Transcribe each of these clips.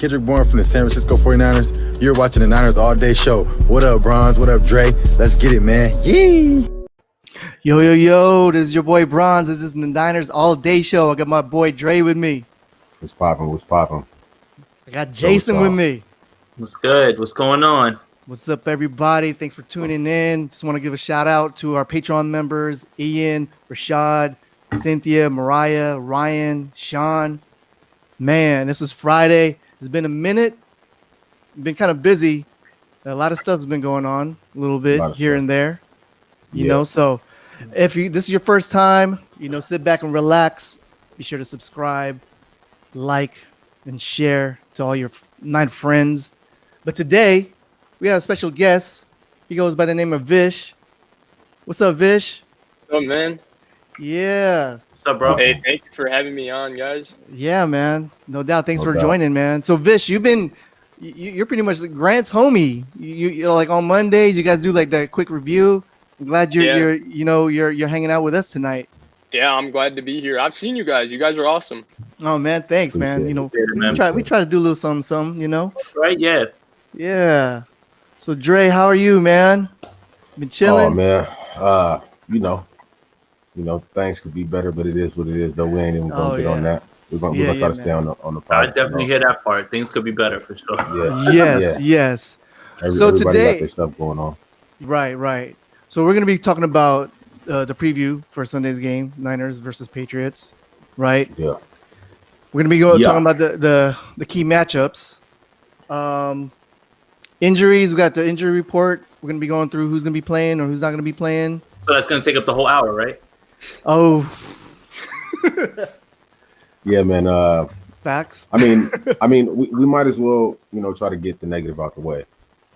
Kendrick Bourne from the San Francisco 49ers. You're watching the Niners All Day Show. What up, Bronze? What up, Dre? Let's get it, man. Yee! Yo, this is your boy Bronze. This is the Niners All Day Show. I got my boy Dre with me. What's poppin'? I got Jason with me. What's good? What's going on? What's up, everybody? Thanks for tuning in. Just want to give a shout out to our Patreon members, Ian, Rashad, Cynthia, Mariah, Ryan, Sean. Man, this is Friday. It's been a minute. Been kind of busy. A lot of stuff's been going on a little bit here and there. You know, so if this is your first time, sit back and relax. Be sure to subscribe, like, and share to all your nine friends. But today, we have a special guest. He goes by the name of Vish. What's up, Vish? What's up, man? Yeah. What's up, bro? Hey, thank you for having me on, guys. Yeah, man. No doubt. Thanks for joining, man. So, Vish, you're pretty much Grant's homie. You're like on Mondays, you guys do like that quick review. I'm glad you're hanging out with us tonight. Yeah, I'm glad to be here. I've seen you guys. You guys are awesome. Oh man, thanks, man. We try to do a little something, Right? Yeah. Yeah. So Dre, how are you, man? Been chilling? Oh man. Things could be better, but it is what it is, though. We ain't even gonna get on that. We're gonna try to stay on the I product. definitely hear that part. Things could be better for sure. Yes. Everybody today, got their stuff going on. Right. So we're gonna be talking about the preview for Sunday's game, Niners versus Patriots, right? Yeah. We're gonna be talking about the key matchups. Injuries. We got the injury report. We're gonna be going through who's gonna be playing or who's not gonna be playing. So that's gonna take up the whole hour, right? Oh. Yeah, man. Facts. I mean, we might as well, try to get the negative out the way.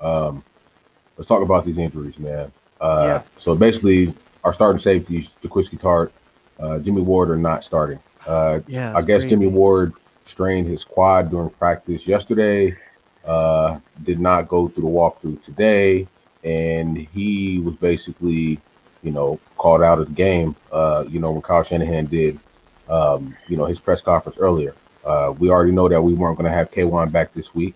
Let's talk about these injuries, man. So basically, our starting safeties, Jaquiski Tart, Jimmy Ward are not starting. I guess crazy. Jimmy Ward strained his quad during practice yesterday. Did not go through the walkthrough today, and he was basically, called out of the game. When Kyle Shanahan did, his press conference earlier. We already know that we weren't going to have K1 back this week,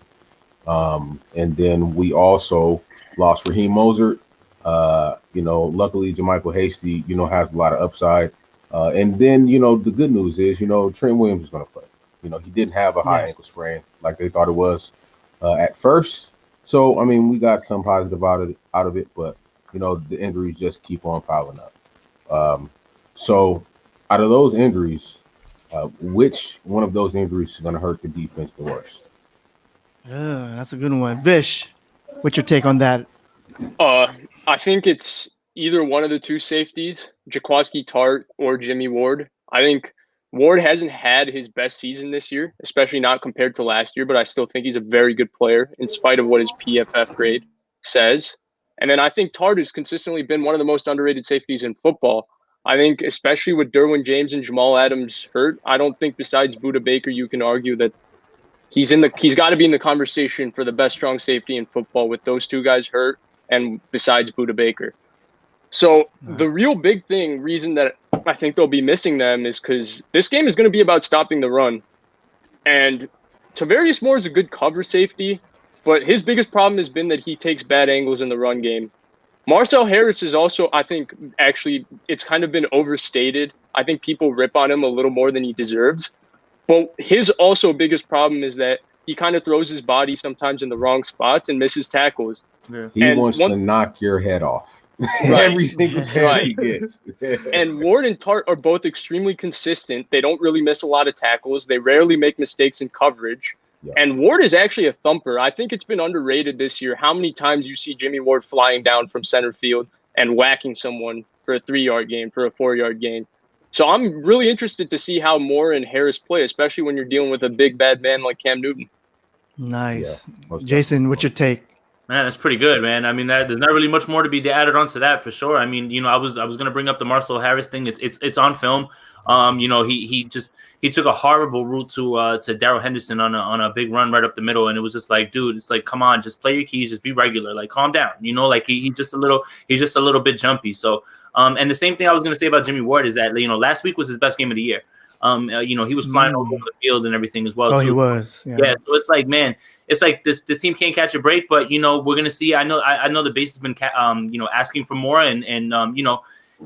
and then we also lost Raheem Mostert. Luckily JaMychal Hasty, has a lot of upside. And then, the good news is, Trent Williams is going to play. He didn't have a high ankle sprain like they thought it was at first. So, we got some positive out of it, but, the injuries just keep on piling up. So out of those injuries, which one of those injuries is going to hurt the defense the worst? That's a good one. Vish, what's your take on that? I think it's either one of the two safeties, Jaquiski Tart or Jimmy Ward. I think Ward hasn't had his best season this year, especially not compared to last year, but I still think he's a very good player in spite of what his PFF grade says. And then I think Tart has consistently been one of the most underrated safeties in football. I think especially with Derwin James and Jamal Adams hurt, I don't think besides Budda Baker you can argue that he's got to be in the conversation for the best strong safety in football with those two guys hurt and besides Budda Baker. So the real big reason that I think they'll be missing them is because this game is going to be about stopping the run. And Tavarius Moore is a good cover safety, but his biggest problem has been that he takes bad angles in the run game. Marcel Harris is also, I think, actually, it's kind of been overstated. I think people rip on him a little more than he deserves. But his also biggest problem is that he kind of throws his body sometimes in the wrong spots and misses tackles. Yeah. He wants to knock your head off. Every single chance he gets. And Ward and Tart are both extremely consistent. They don't really miss a lot of tackles. They rarely make mistakes in coverage. Yeah. And Ward is actually a thumper. I think it's been underrated this year how many times you see Jimmy Ward flying down from center field and whacking someone for a 3-yard gain, for a 4-yard gain. So I'm really interested to see how Moore and Harris play, especially when you're dealing with a big, bad man like Cam Newton. Nice. Yeah, Jason, what's your take? Man, that's pretty good, man. There's not really much more to be added onto that for sure. I was gonna bring up the Marcel Harris thing. It's on film. He took a horrible route to Darrell Henderson on a big run right up the middle, and it was just like, dude, it's like, come on, just play your keys, just be regular, like calm down, he's just a little bit jumpy. So and the same thing I was gonna say about Jimmy Ward is that last week was his best game of the year. He was flying all over the field and everything as well. Oh, too. he was. Yeah. So it's like, man, it's like this team can't catch a break, but we're gonna see. I know the base has been asking for more, and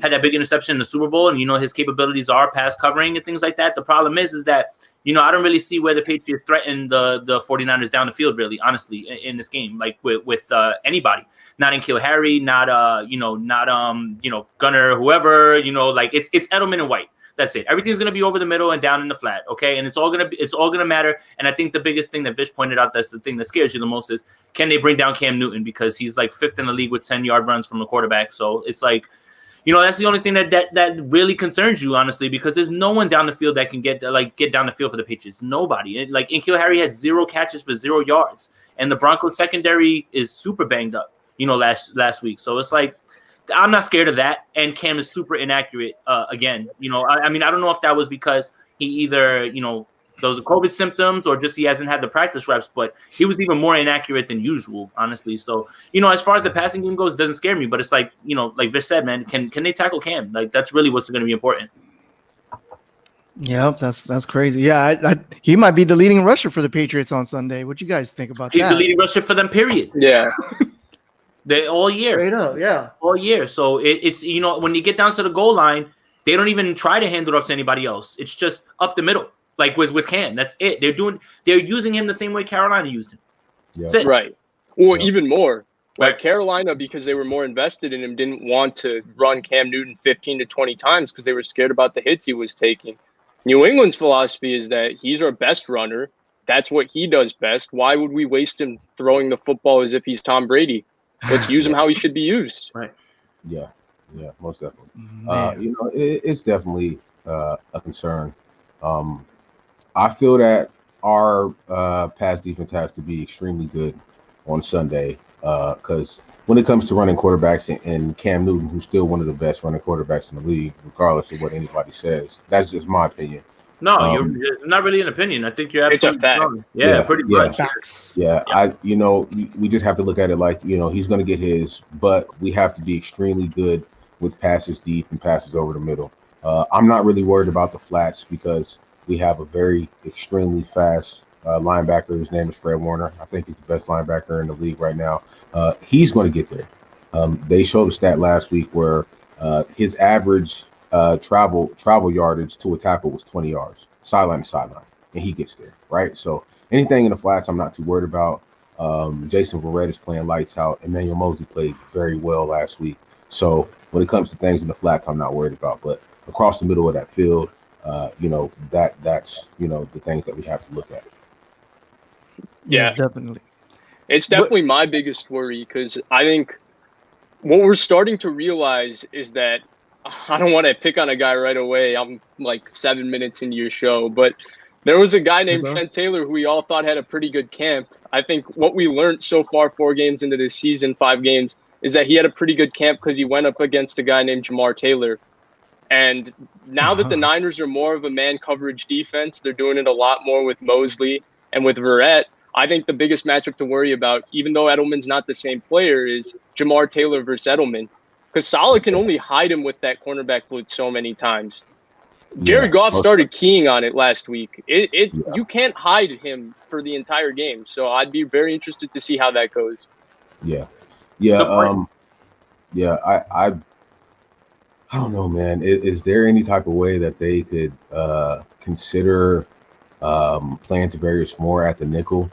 had that big interception in the Super Bowl, and his capabilities are pass covering and things like that. The problem is that I don't really see where the Patriots threaten the 49ers down the field, really, honestly, in this game, like with anybody. Not in Kill Harry, not Gunner, whoever, like it's Edelman and White. That's it. Everything's gonna be over the middle and down in the flat, okay? And it's all gonna matter. And I think the biggest thing that Vish pointed out, that's the thing that scares you the most, is can they bring down Cam Newton, because he's like 5th in the league with 10-yard runs from the quarterback. So it's like, that's the only thing that really concerns you, honestly, because there's no one down the field that can get down the field for the Patriots. Nobody. Like N'Keal Harry had 0 catches for 0 yards, and the Broncos secondary is super banged up, last week. So it's like, I'm not scared of that. And Cam is super inaccurate again. I don't know if that was because he either those are COVID symptoms or just he hasn't had the practice reps, but he was even more inaccurate than usual, honestly. So, as far as the passing game goes, it doesn't scare me, but it's like, like Vish said, man, can they tackle Cam? Like, that's really what's going to be important. Yeah, that's crazy. Yeah, he might be the leading rusher for the Patriots on Sunday. What you guys think about that? He's the leading rusher for them, period. Yeah. They all year. Straight up, yeah. All year. So it's when you get down to the goal line, they don't even try to hand it off to anybody else. It's just up the middle. Like with Cam, that's it. They're using him the same way Carolina used him. Yeah. That's it. Right. Or even more. Like Carolina, because they were more invested in him, didn't want to run Cam Newton 15 to 20 times because they were scared about the hits he was taking. New England's philosophy is that he's our best runner. That's what he does best. Why would we waste him throwing the football as if he's Tom Brady? Let's use him how he should be used. Right. Yeah, most definitely. It's definitely a concern. I feel that our pass defense has to be extremely good on Sunday because when it comes to running quarterbacks and Cam Newton, who's still one of the best running quarterbacks in the league, regardless of what anybody says, that's just my opinion. No, you're not really an opinion. I think you're absolutely fact. wrong. Yeah, pretty much. Facts. Yeah, we just have to look at it like, he's going to get his, but we have to be extremely good with passes deep and passes over the middle. I'm not really worried about the flats because we have a very extremely fast linebacker. His name is Fred Warner. I think he's the best linebacker in the league right now. He's going to get there. They showed a stat last week where his average travel yardage to a tackle was 20 yards, sideline to sideline, and he gets there, right? So anything in the flats, I'm not too worried about. Jason Verrett is playing lights out. Emmanuel Mosley played very well last week. So when it comes to things in the flats, I'm not worried about. But across the middle of that field, that's the things that we have to look at. Yeah, Yes, definitely. It's definitely my biggest worry because I think what we're starting to realize is that I don't want to pick on a guy right away. I'm like 7 minutes into your show, but there was a guy named Trent Taylor who we all thought had a pretty good camp. I think what we learned so far 4 games into this season, 5 games, is that he had a pretty good camp because he went up against a guy named Jamar Taylor. And now that the Niners are more of a man coverage defense, they're doing it a lot more with Mosley and with Verrett. I think the biggest matchup to worry about, even though Edelman's not the same player, is Jamar Taylor versus Edelman. Because Saleh can only hide him with that cornerback blitz so many times. Jared Goff started keying on it last week. You can't hide him for the entire game. So I'd be very interested to see how that goes. I don't know, man. Is there any type of way that they could consider playing Tavarius Moore at the nickel?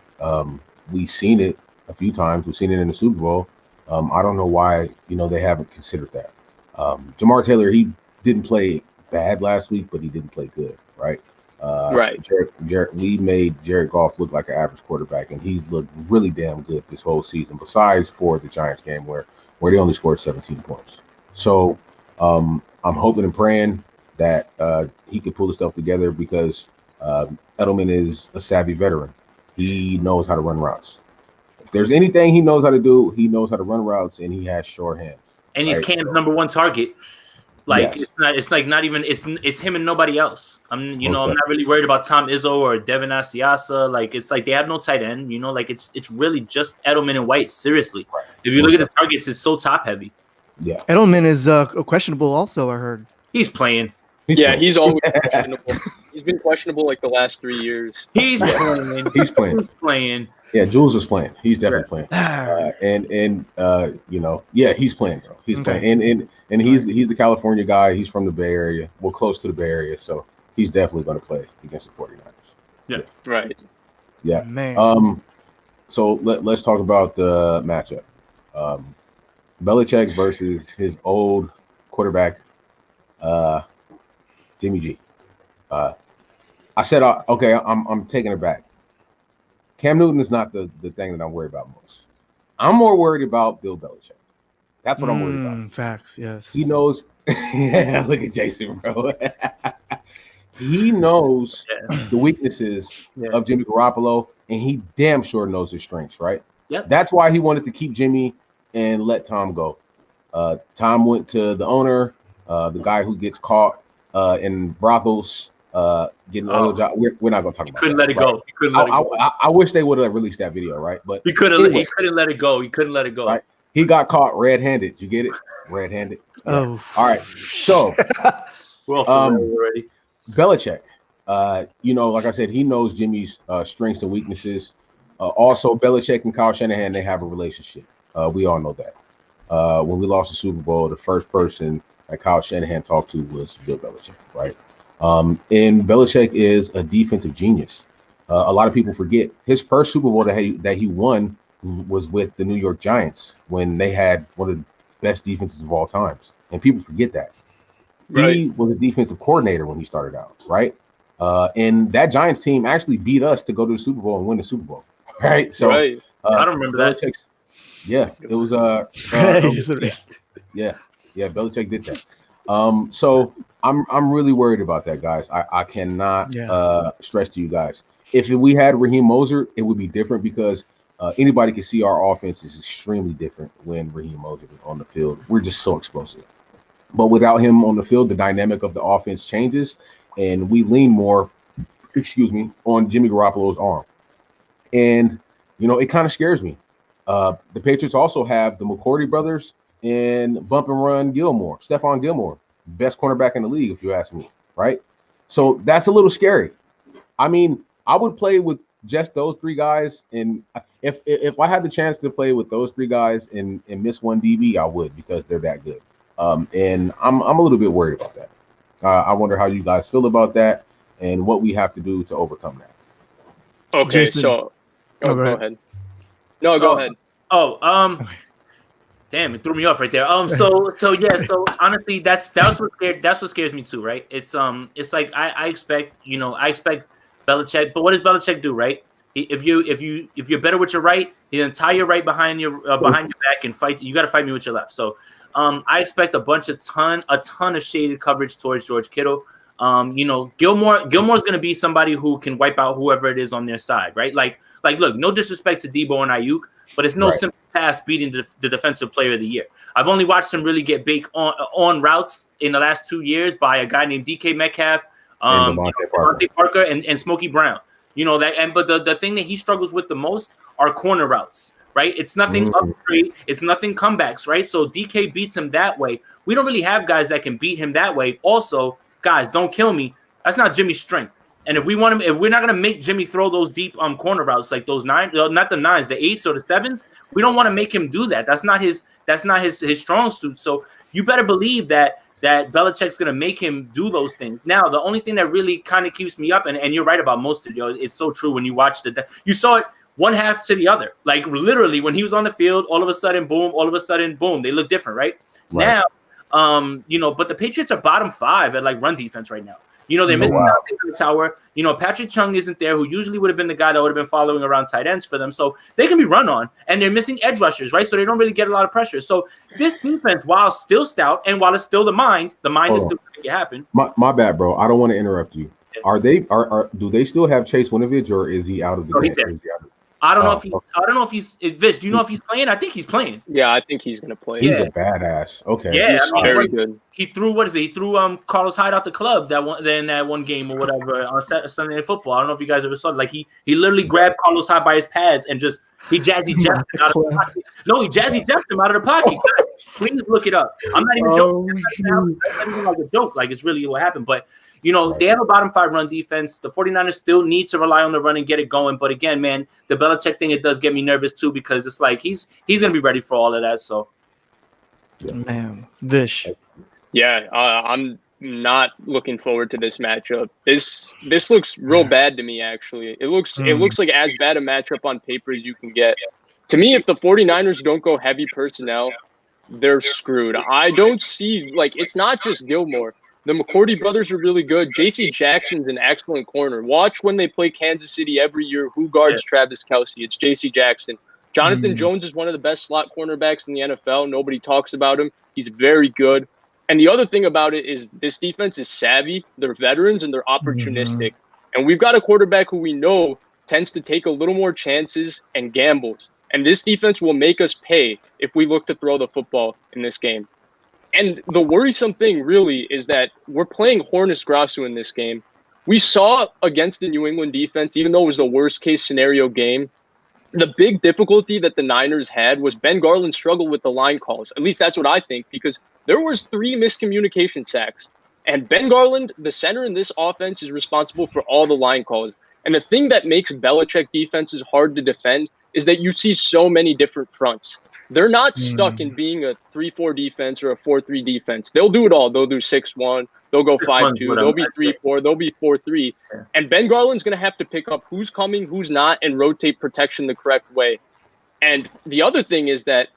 We've seen it a few times. We've seen it in the Super Bowl. I don't know why, they haven't considered that. Jamar Taylor, he didn't play bad last week, but he didn't play good, right? Right. We made Jared Goff look like an average quarterback, and he's looked really damn good this whole season, besides for the Giants game where they only scored 17 points. So I'm hoping and praying that he can pull himself together because Edelman is a savvy veteran. He knows how to run routes. If there's anything he knows how to do, he knows how to run routes, and he has sure hands. And he's Cam's number 1 target. Like it's him and nobody else. I'm not really worried about Tom Izzo or Devin Asiasa. Like it's like they have no tight end. Like it's really just Edelman and White. Seriously, if you look at the targets, it's so top heavy. Yeah, Edelman is questionable. Also, I heard he's playing. He's always questionable. He's been questionable like the last 3 years. He's playing. He's playing. He's playing. Yeah, Jules is playing. He's definitely playing. He's playing, bro. He's playing. And he's a California guy. He's from the Bay Area. Well, close to the Bay Area. So he's definitely going to play against the 49ers. Yeah. Right. Yeah. Man. So let's talk about the matchup. Belichick versus his old quarterback, Jimmy G. I said, okay, I'm taking it back. Cam Newton is not the thing that I'm worried about most. I'm more worried about Bill Belichick. That's what I'm worried about. Facts, yes. He knows. Yeah, look at Jason, bro. He knows the weaknesses of Jimmy Garoppolo, and he damn sure knows his strengths, right? Yep. That's why he wanted to keep Jimmy and let Tom go. Tom went to the owner, the guy who gets caught in brothels, getting oil job. We're not gonna talk about. Couldn't let it go. He couldn't let it go. I wish they would have released that video, right? But he couldn't. He couldn't let it go. He couldn't let it go. Right? He got caught red-handed. You get it? Red-handed. Yeah. Oh, all right. So, we're off the road already. Belichick, like I said, he knows Jimmy's strengths and weaknesses. Also, Belichick and Kyle Shanahan, they have a relationship. We all know that. When we lost the Super Bowl, the first person that Kyle Shanahan talked to was Bill Belichick, right? And Belichick is a defensive genius. A lot of people forget his first Super Bowl that he won was with the New York Giants when they had one of the best defenses of all times, and people forget that. Right. He was a defensive coordinator when he started out, right? And that Giants team actually beat us to go to the Super Bowl and win the Super Bowl, right? So I don't remember that. Yeah, it was Belichick did that. So I'm really worried about that, guys. I cannot stress to you guys. If we had Raheem Mostert, it would be different because anybody can see our offense is extremely different when Raheem Mostert is on the field. We're just so explosive. But without him on the field, the dynamic of the offense changes, and we lean more, on Jimmy Garoppolo's arm. And, it kind of scares me. The Patriots also have the McCourty brothers and bump and run Stephon Gilmore, best cornerback in the league, if you ask me, right? So that's a little scary. I mean, I would play with just those three guys, and if I had the chance to play with those three guys and miss one DB, I would, because they're that good. And I'm a little bit worried about that. I wonder how you guys feel about that and what we have to do to overcome that. Okay, Jason. so go ahead. No, go ahead. Damn, it threw me off right there. So honestly, that's what scares me too, right? It's like I expect Belichick, but what does Belichick do, right? If you're better with your right, he'll tie your right behind your back and fight. You got to fight me with your left. So I expect a ton of shaded coverage towards George Kittle. Gilmore's going to be somebody who can wipe out whoever it is on their side, right? Like look, no disrespect to Deebo and Ayuk, but it's no simple task beating the defensive player of the year. I've only watched him really get baked on routes in the last 2 years by a guy named DK Metcalf, Devontae Parker, and Smokey Brown. But the thing that he struggles with the most are corner routes, right? It's nothing up straight, it's nothing comebacks, right? So DK beats him that way. We don't really have guys that can beat him that way. Also, guys, don't kill me. That's not Jimmy's strength. And if we're not going to make Jimmy throw those deep corner routes like those not the 9s, the 8s or the 7s, we don't want to make him do that. That's not his strong suit. So you better believe that Belichick's going to make him do those things. Now, the only thing that really kind of keeps me up, and you're right about most of it, it's so true when you watch you saw it one half to the other. Like literally when he was on the field, all of a sudden, boom, they look different, right? Now, but the Patriots are bottom 5 at like run defense right now. They're missing out in the tower. Patrick Chung isn't there, who usually would have been the guy that would have been following around tight ends for them. So they can be run on, and they're missing edge rushers, right? So they don't really get a lot of pressure. So this defense, while still stout and while it's still the mind is still making it happen. My bad, bro. I don't want to interrupt you. Yeah. Do they still have Chase Winovich, or is he out of the game? I don't know if he's Vish. Do you know if he's playing? I think he's playing. Yeah, I think he's gonna play. He's a badass. Okay. Yeah, he's very good. He threw He threw Carlos Hyde out the club that one game or whatever on Sunday Night Football. I don't know if you guys ever saw it. Like he literally grabbed Carlos Hyde by his pads and just He jazzy jabbed him out of the pocket. No, he jazzy jabbed him out of the pocket. Guys, please look it up. I'm not even joking. That's not even like a joke. Like, it's really what happened. But, you know, they have a bottom 5 run defense. The 49ers still need to rely on the run and get it going. But again, man, the Belichick thing, it does get me nervous too, because it's like he's going to be ready for all of that. So, man, Vish. Yeah, I'm not looking forward to this matchup. This looks real bad to me, actually. It looks like as bad a matchup on paper as you can get. To me, if the 49ers don't go heavy personnel, they're screwed. I don't see, like, it's not just Gilmore. The McCourty brothers are really good. J.C. Jackson's an excellent corner. Watch when they play Kansas City every year. Who guards Travis Kelce? It's J.C. Jackson. Jonathan Jones is one of the best slot cornerbacks in the NFL. Nobody talks about him. He's very good. And the other thing about it is this defense is savvy. They're veterans and they're opportunistic. And we've got a quarterback who we know tends to take a little more chances and gambles. And this defense will make us pay if we look to throw the football in this game. And the worrisome thing really is that we're playing Hornets Grasu in this game. We saw against the New England defense, even though it was the worst case scenario game, the big difficulty that the Niners had was Ben Garland struggled with the line calls. At least that's what I think, because there was 3 miscommunication sacks. And Ben Garland, the center in this offense, is responsible for all the line calls. And the thing that makes Belichick defenses hard to defend is that you see so many different fronts. They're not stuck in being a 3-4 defense or a 4-3 defense. They'll do it all. They'll do 6-1. They'll go 5-2. They'll be 3-4. They'll be 4-3. And Ben Garland's going to have to pick up who's coming, who's not, and rotate protection the correct way. And the other thing is that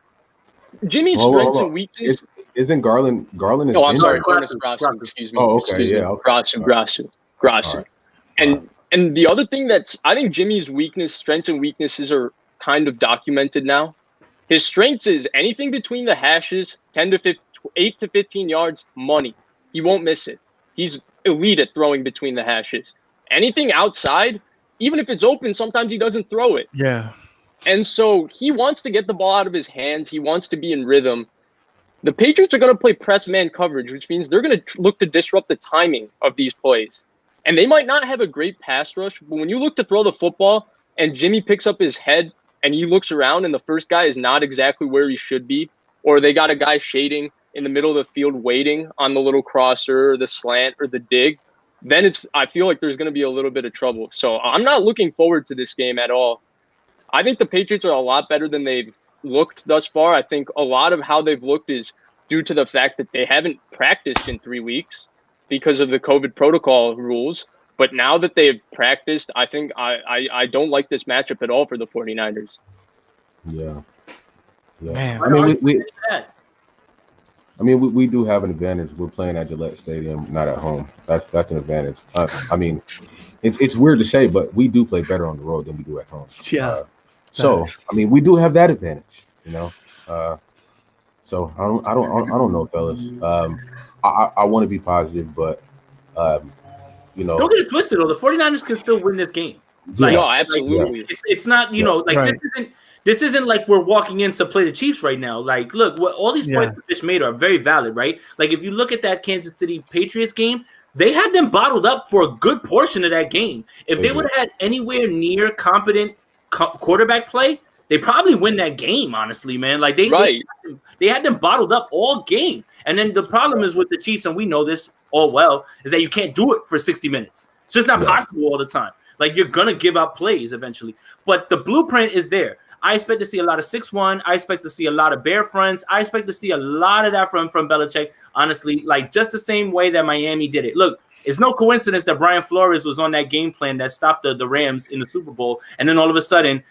Jimmy's strengths and weaknesses. Isn't Garland? Oh, I'm sorry. Grasu, excuse me. Oh, okay. Yeah. Okay. Grasu. Right. And the other thing that's, I think Jimmy's strengths and weaknesses are kind of documented now. His strengths is anything between the hashes, 8 to 15 yards, money. He won't miss it. He's elite at throwing between the hashes. Anything outside, even if it's open, sometimes he doesn't throw it. Yeah. And so he wants to get the ball out of his hands. He wants to be in rhythm. The Patriots are going to play press man coverage, which means they're going to look to disrupt the timing of these plays. And they might not have a great pass rush, but when you look to throw the football and Jimmy picks up his head and he looks around and the first guy is not exactly where he should be, or they got a guy shading in the middle of the field waiting on the little crosser or the slant or the dig, then I feel like there's going to be a little bit of trouble. So I'm not looking forward to this game at all. I think the Patriots are a lot better than they've looked thus far. I think a lot of how they've looked is due to the fact that they haven't practiced in 3 weeks because of the COVID protocol rules. But now that they've practiced, I think I don't like this matchup at all for the 49ers. Yeah. Man, we do have an advantage. We're playing at Gillette Stadium, not at home. That's an advantage. It's weird to say, but we do play better on the road than we do at home. Yeah. We do have that advantage, you know. So I don't know, fellas. I want to be positive, but don't get it twisted though. The 49ers can still win this game. Like, no, absolutely. It's not, this isn't like we're walking in to play the Chiefs right now. Like, look, what all these points that Fish made are very valid, right? Like, if you look at that Kansas City Patriots game, they had them bottled up for a good portion of that game. If they would have had anywhere near competent quarterback play, they probably win that game, honestly, man. Like, they had them bottled up all game. And then the problem is with the Chiefs, and we know this all well, is that you can't do it for 60 minutes. It's just not possible all the time. Like, you're going to give up plays eventually. But the blueprint is there. I expect to see a lot of 6-1. I expect to see a lot of bear fronts. I expect to see a lot of that from Belichick, honestly, like just the same way that Miami did it. Look, it's no coincidence that Brian Flores was on that game plan that stopped the Rams in the Super Bowl. And then all of a sudden,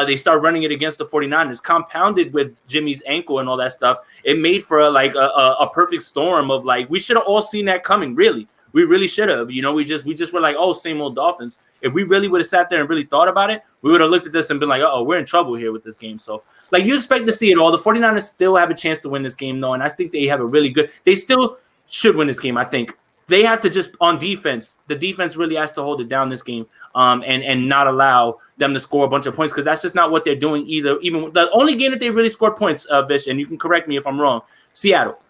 they start running it against the 49ers, compounded with Jimmy's ankle and all that stuff. It made for a perfect storm of like, we should have all seen that coming, really. We really should have. You know, we just were like, oh, same old Dolphins. If we really would have sat there and really thought about it, we would have looked at this and been like, oh, we're in trouble here with this game. So, like, you expect to see it all. The 49ers still have a chance to win this game, though, and I think they have a really good – they still should win this game, I think. They have to just – on defense, the defense really has to hold it down this game and not allow them to score a bunch of points because that's just not what they're doing either. Even the only game that they really scored points, Vish, and you can correct me if I'm wrong, Seattle.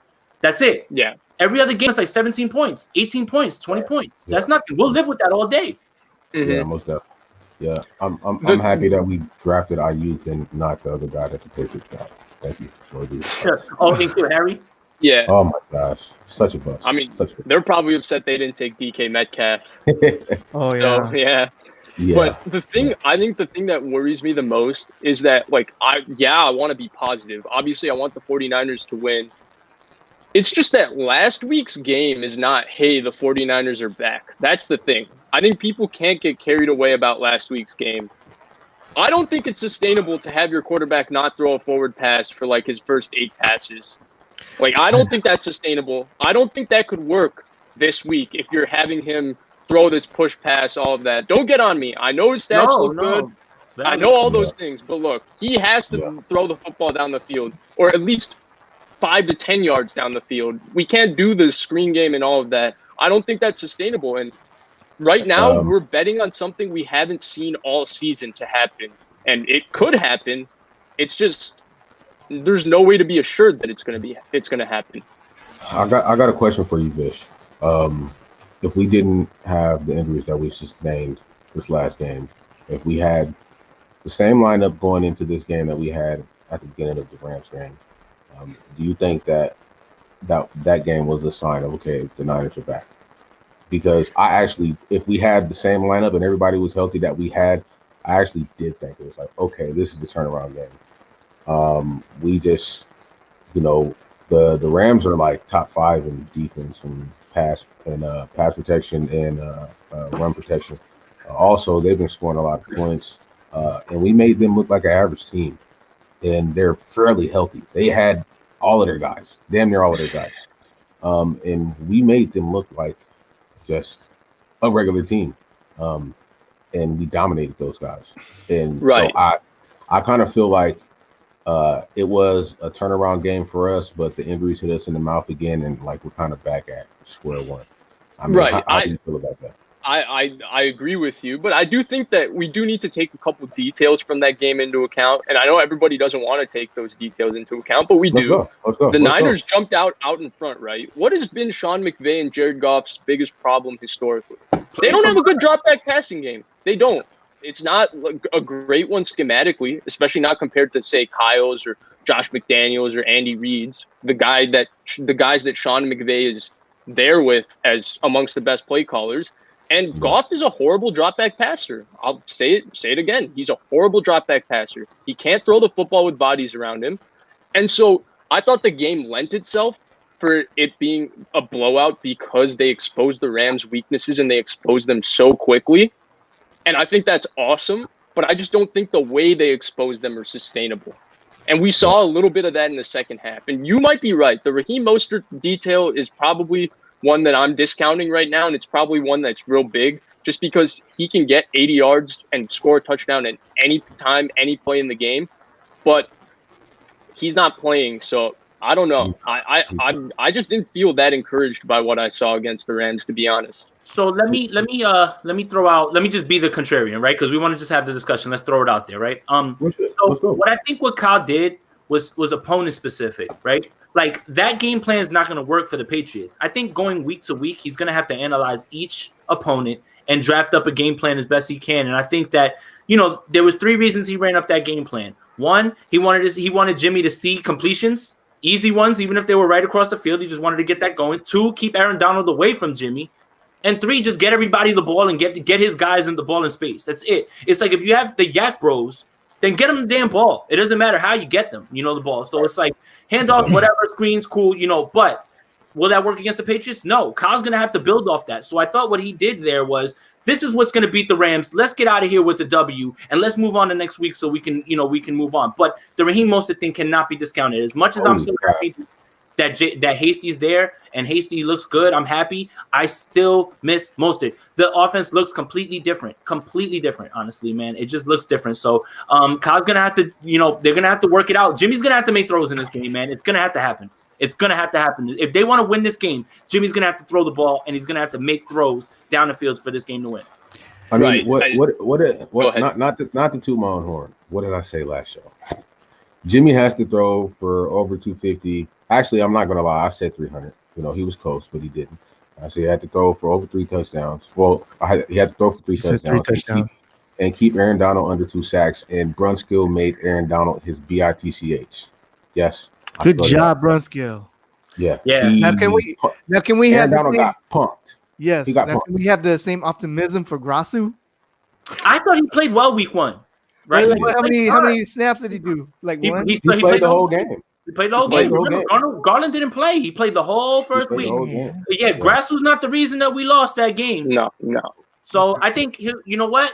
That's it. Yeah. Every other game is like 17 points, 18 points, 20 points. That's nothing. We'll live with that all day. Yeah, most definitely. Yeah, I'm happy that we drafted Ayuk and not the other guy that the Patriots got. Thank you. Oh, include Harry. Yeah. Oh my gosh, such a bust. I mean, they're probably upset they didn't take DK Metcalf. Oh So, yeah. But the thing, I think the thing that worries me the most is that, like, I want to be positive. Obviously, I want the 49ers to win. It's just that last week's game is not, hey, the 49ers are back. That's the thing. I think people can't get carried away about last week's game. I don't think it's sustainable to have your quarterback not throw a forward pass for, like, his first 8 passes. Like, I don't think that's sustainable. I don't think that could work this week if you're having him throw this push pass, all of that. Don't get on me. I know his stats look good. I know all those things. But look, he has to throw the football down the field, or at least 5 to 10 yards down the field. We can't do the screen game and all of that. I don't think that's sustainable. And right now, we're betting on something we haven't seen all season to happen. And it could happen. It's just there's no way to be assured that it's going to happen. I got a question for you, Vish. If we didn't have the injuries that we sustained this last game, if we had the same lineup going into this game that we had at the beginning of the Rams game, do you think that game was a sign of, okay, the Niners are back? Because if we had the same lineup and everybody was healthy that we had, I actually did think it was like, okay, this is the turnaround game. We just, the Rams are like top 5 in defense and pass protection and run protection. Also, they've been scoring a lot of points, and we made them look like an average team. And they're fairly healthy. They had all of their guys, damn near all of their guys, and we made them look like just a regular team, and we dominated those guys. And so I kind of feel like it was a turnaround game for us, but the injuries hit us in the mouth again, and like we're kind of back at square one. I mean, how do you feel about that? I agree with you, but I do think that we do need to take a couple details from that game into account. And I know everybody doesn't want to take those details into account, but we do. Let's go. The Niners jumped out in front, right? What has been Sean McVay and Jared Goff's biggest problem historically? They don't have a good drop back passing game. They don't. It's not a great one schematically, especially not compared to, say, Kyle's or Josh McDaniels or Andy Reid's, the guys that Sean McVay is there with as amongst the best play callers. And Goff is a horrible drop back passer. I'll say it again. He's a horrible drop back passer. He can't throw the football with bodies around him. And so I thought the game lent itself for it being a blowout because they exposed the Rams' weaknesses and they exposed them so quickly. And I think that's awesome, but I just don't think the way they exposed them are sustainable. And we saw a little bit of that in the second half. And you might be right. The Raheem Mostert detail is probably one that I'm discounting right now, and it's probably one that's real big just because he can get 80 yards and score a touchdown at any time, any play in the game. But he's not playing, so I don't know. I just didn't feel that encouraged by what I saw against the Rams, to be honest. So let me throw out. Let me just be the contrarian, right? Because we want to just have the discussion. Let's throw it out there, right? What I think what Kyle did was opponent specific, right? Like that game plan is not going to work for the Patriots. I think going week to week, he's going to have to analyze each opponent and draft up a game plan as best he can. And I think that there was 3 reasons he ran up that game plan. 1, he wanted Jimmy to see completions, easy ones, even if they were right across the field. He just wanted to get that going. 2, keep Aaron Donald away from Jimmy. And 3, just get everybody the ball and get his guys in the ball in space. That's it. It's like if you have the Yak Bros, then get them the damn ball. It doesn't matter how you get them, the ball. So it's like handoffs, whatever, screens, cool, but will that work against the Patriots? No. Kyle's going to have to build off that. So I thought what he did there was, this is what's going to beat the Rams. Let's get out of here with the W, and let's move on to next week so we can move on. But the Raheem Mostert thing cannot be discounted. As much as I'm so happy that Hasty's there and Hasty looks good, I'm happy. I still miss Mostert. The offense looks completely different, honestly, man. It just looks different. So Kyle's going to have to, they're going to have to work it out. Jimmy's going to have to make throws in this game, man. It's going to have to happen. If they want to win this game, Jimmy's going to have to throw the ball, and he's going to have to make throws down the field for this game to win. I mean, not to toot my own horn. What did I say last show? Jimmy has to throw for over 250. Actually, I'm not going to lie. I said 300. He was close, but he didn't. I said he had to throw for over 3 touchdowns. Well, he had to throw for 3 touchdowns. and keep Aaron Donald under 2 sacks. And Brunskill made Aaron Donald his BITCH. Yes. Good job, Brunskill. Yeah. Yeah. Now can we Aaron have Donald got punked. Yes. He got now, punked. can we have the same optimism for Grasu? I thought he played well week 1. Right? How many snaps did he do? Like one? He played the whole game. He played the whole game. Garland didn't play. He played the whole first week. Yeah, Grass was not the reason that we lost that game. No. So I think, you know what?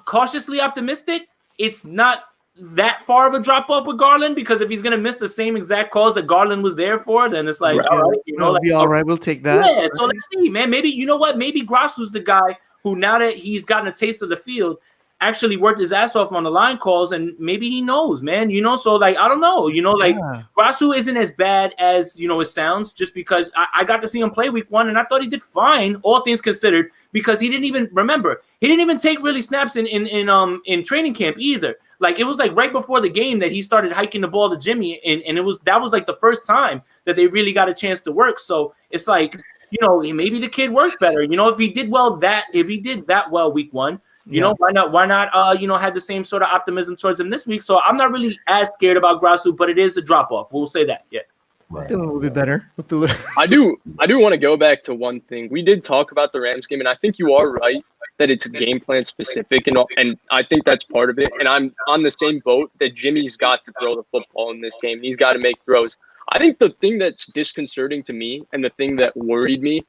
Cautiously optimistic. It's not that far of a drop off with Garland, because if he's going to miss the same exact calls that Garland was there for, then it's like, all right, it'll be all right. We'll take that. Yeah, so let's see, man. Maybe, you know what? Maybe Grassu's the guy who, now that he's gotten a taste of the field, actually worked his ass off on the line calls, and maybe he knows, man. You know, so like, I don't know. You know, like Grassu isn't as bad as, you know, it sounds, just because I got to see him play week 1, and I thought he did fine, all things considered, because he didn't even take really snaps in training camp either. Like, it was like right before the game that he started hiking the ball to Jimmy, and that was like the first time that they really got a chance to work. So it's like, you know, maybe the kid worked better. You know, if he did that well week 1, you know, why not, you know, have the same sort of optimism towards him this week? So I'm not really as scared about Grasu, but it is a drop off. We'll say that. Yeah. Right. Feeling a little bit better. I do want to go back to one thing. We did talk about the Rams game, and I think you are right that it's game plan specific, and I think that's part of it. And I'm on the same boat that Jimmy's got to throw the football in this game. He's got to make throws. I think the thing that's disconcerting to me, and the thing that worried me,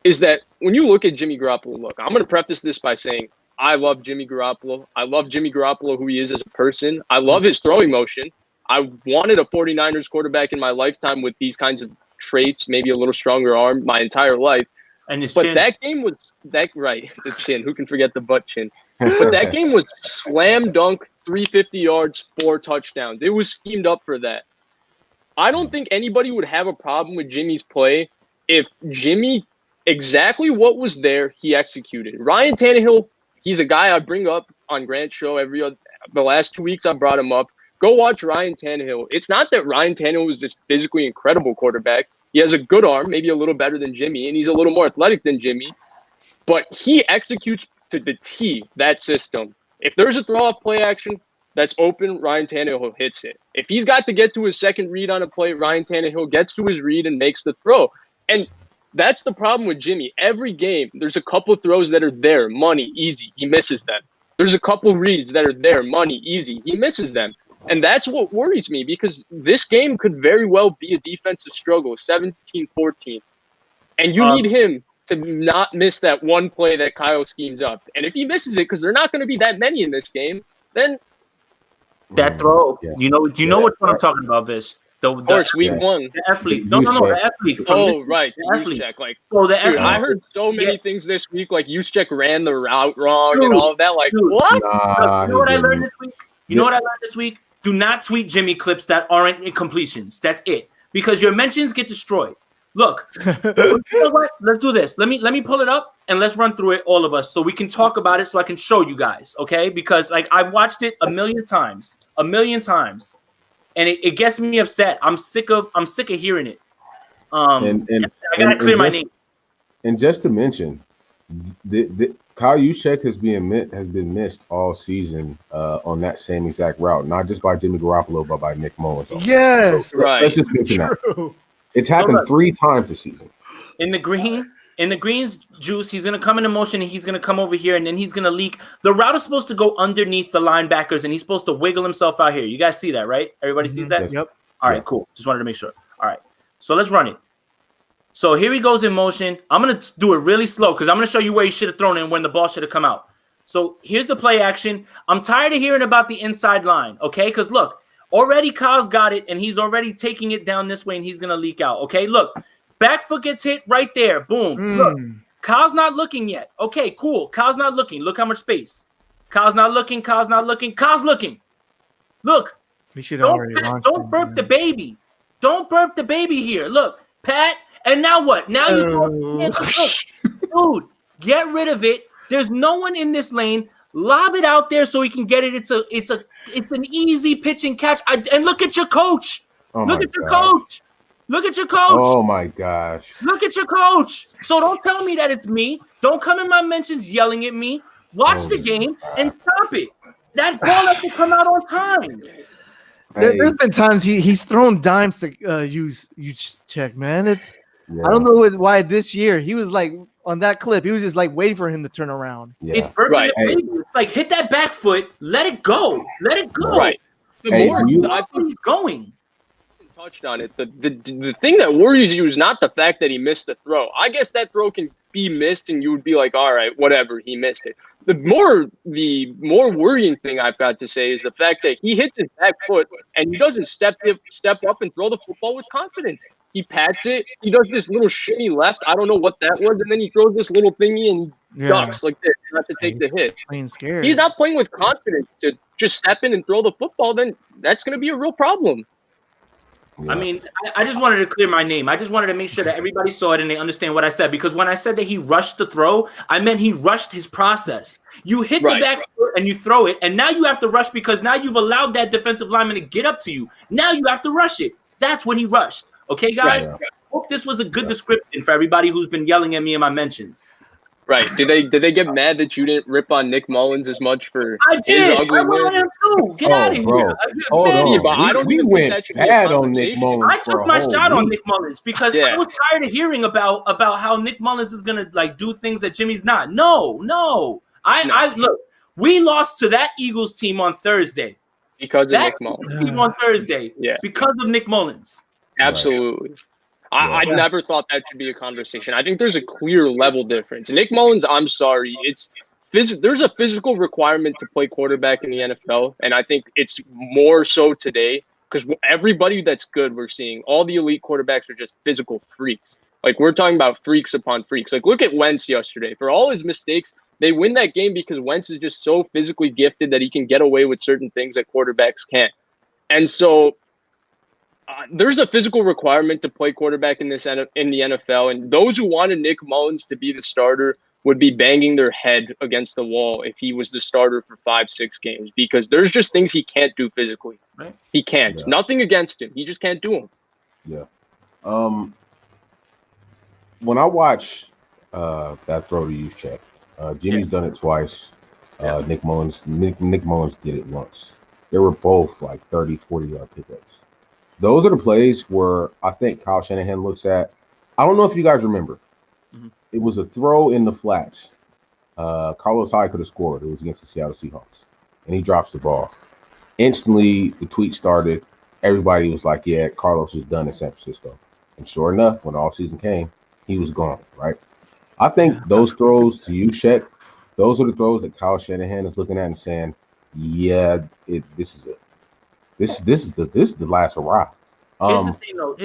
is that when you look at Jimmy Garoppolo, look, I'm going to preface this by saying I love Jimmy Garoppolo. I love Jimmy Garoppolo, who he is as a person. I love his throwing motion. I wanted a 49ers quarterback in my lifetime with these kinds of traits, maybe a little stronger arm, my entire life. And his but chin. That game was the chin. Who can forget the butt chin? But that game was slam dunk, 350 yards, 4 touchdowns. It was schemed up for that. I don't think anybody would have a problem with Jimmy's play if Jimmy, exactly what was there, he executed. Ryan Tannehill, he's a guy I bring up on Grant's show the last 2 weeks. I brought him up. Go watch Ryan Tannehill. It's not that Ryan Tannehill was this physically incredible quarterback. He has a good arm, maybe a little better than Jimmy, and he's a little more athletic than Jimmy. But he executes to the T that system. If there's a throw-off play action that's open, Ryan Tannehill hits it. If he's got to get to his second read on a play, Ryan Tannehill gets to his read and makes the throw. And that's the problem with Jimmy. Every game, there's a couple throws that are there, money, easy. He misses them. There's a couple reads that are there, money, easy. He misses them. And that's what worries me, because this game could very well be a defensive struggle, 17-14. And you need him to not miss that one play that Kyle schemes up. And if he misses it, because there are not going to be that many in this game, then that throw, you know what I'm talking about, Vish. Of course, week 1. The athlete. No, the athlete. Right. The athlete. Like, I heard so many things this week, like Juszczyk ran the route wrong and all of that. Like, what? You know what I learned this week? Do not tweet Jimmy clips that aren't incompletions. That's it. Because your mentions get destroyed. Look, you know what? Let's do this. Let me pull it up and let's run through it, all of us, so we can talk about it, so I can show you guys, okay? Because like I've watched it a million times, and it gets me upset. I'm sick of hearing it. I gotta clear my name. And just to mention, Kyle Juszczyk has been missed all season on that same exact route, not just by Jimmy Garoppolo, but by Nick Mullins. Yes, right. Let's just mention that. It's happened 3 times this season. In the green's juice, he's gonna come into motion and he's gonna come over here and then he's gonna leak. The route is supposed to go underneath the linebackers and he's supposed to wiggle himself out here. You guys see that, right? Everybody sees that? Yep. All right, cool. Just wanted to make sure. All right, so let's run it. So here he goes in motion. I'm going to do it really slow because I'm going to show you where he should have thrown it and when the ball should have come out. So here's the play action. I'm tired of hearing about the inside line, okay? Because look, already Kyle's got it, and he's already taking it down this way, and he's going to leak out, okay? Look, back foot gets hit right there. Boom. Look, Kyle's not looking yet. Okay, cool. Kyle's not looking. Look how much space. Kyle's not looking. Kyle's looking. Look. We should already launch. Don't burp the baby. Don't burp the baby here. Look, Pat. And now what? Now you dude, get rid of it. There's no one in this lane. Lob it out there so he can get it. It's an easy pitch and catch. And look at your coach. Look at your coach. Oh my gosh. Look at your coach. So don't tell me that it's me. Don't come in my mentions yelling at me. watch the game and stop it. That ball has to come out on time. There's been times he's thrown dimes to use check, man. I don't know why this year he was like on that clip. He was just like waiting for him to turn around. Yeah. It's right. It's like hit that back foot, let it go. Right. The more I think he's going. Touched on it. The thing that worries you is not the fact that he missed the throw. I guess that throw can be missed, and you would be like, all right, whatever, he missed it. The more worrying thing I've got to say is the fact that he hits his back foot and he doesn't step up and throw the football with confidence. He pats it. He does this little shimmy left. I don't know what that was, and then he throws this little thingy and ducks like this, not to take the hit. Playing scared. He's not playing with confidence to just step in and throw the football. Then that's going to be a real problem. I mean, I just wanted to clear my name. I just wanted to make sure that everybody saw it and they understand what I said. Because when I said that he rushed the throw, I meant he rushed his process. You hit the back foot and you throw it, and now you have to rush because now you've allowed that defensive lineman to get up to you. Now you have to rush it. That's when he rushed. Okay, guys? I hope this was a good description for everybody who's been yelling at me in my mentions. Right. Did they get mad that you didn't rip on Nick Mullins as much for his ugly win? I too. Get out of here. We went bad on Nick Mullins. I took my shot on Nick Mullins because I was tired of hearing about how Nick Mullins is gonna like do things that Jimmy's not. No. I look, we lost to that Eagles team on Thursday. Because of Nick Mullins. Team on Thursday. Yeah. Because of Nick Mullins. Absolutely. Right. I never thought that should be a conversation. I think there's a clear level difference. Nick Mullins, I'm sorry, there's a physical requirement to play quarterback in the NFL, and I think it's more so today because everybody that's good we're seeing, all the elite quarterbacks are just physical freaks. Like, we're talking about freaks upon freaks. Like, look at Wentz yesterday. For all his mistakes, they win that game because Wentz is just so physically gifted that he can get away with certain things that quarterbacks can't. And so there's a physical requirement to play quarterback in the NFL, and those who wanted Nick Mullins to be the starter would be banging their head against the wall if he was the starter for 5-6 games, because there's just things he can't do physically. Right? He can't. Yeah. Nothing against him. He just can't do them. Yeah. When I watch that throw to use check, Jimmy's done it twice. Nick Mullins did it once. They were both like 30, 40-yard pickups. Those are the plays where I think Kyle Shanahan looks at. I don't know if you guys remember. Mm-hmm. It was a throw in the flats. Carlos Hyde could have scored. It was against the Seattle Seahawks. And he drops the ball. Instantly, the tweet started. Everybody was like, yeah, Carlos is done in San Francisco. And sure enough, when the offseason came, he was gone, right? I think those throws to you, Shaq, those are the throws that Kyle Shanahan is looking at and saying, yeah, this is it. This is the last hurrah. Here's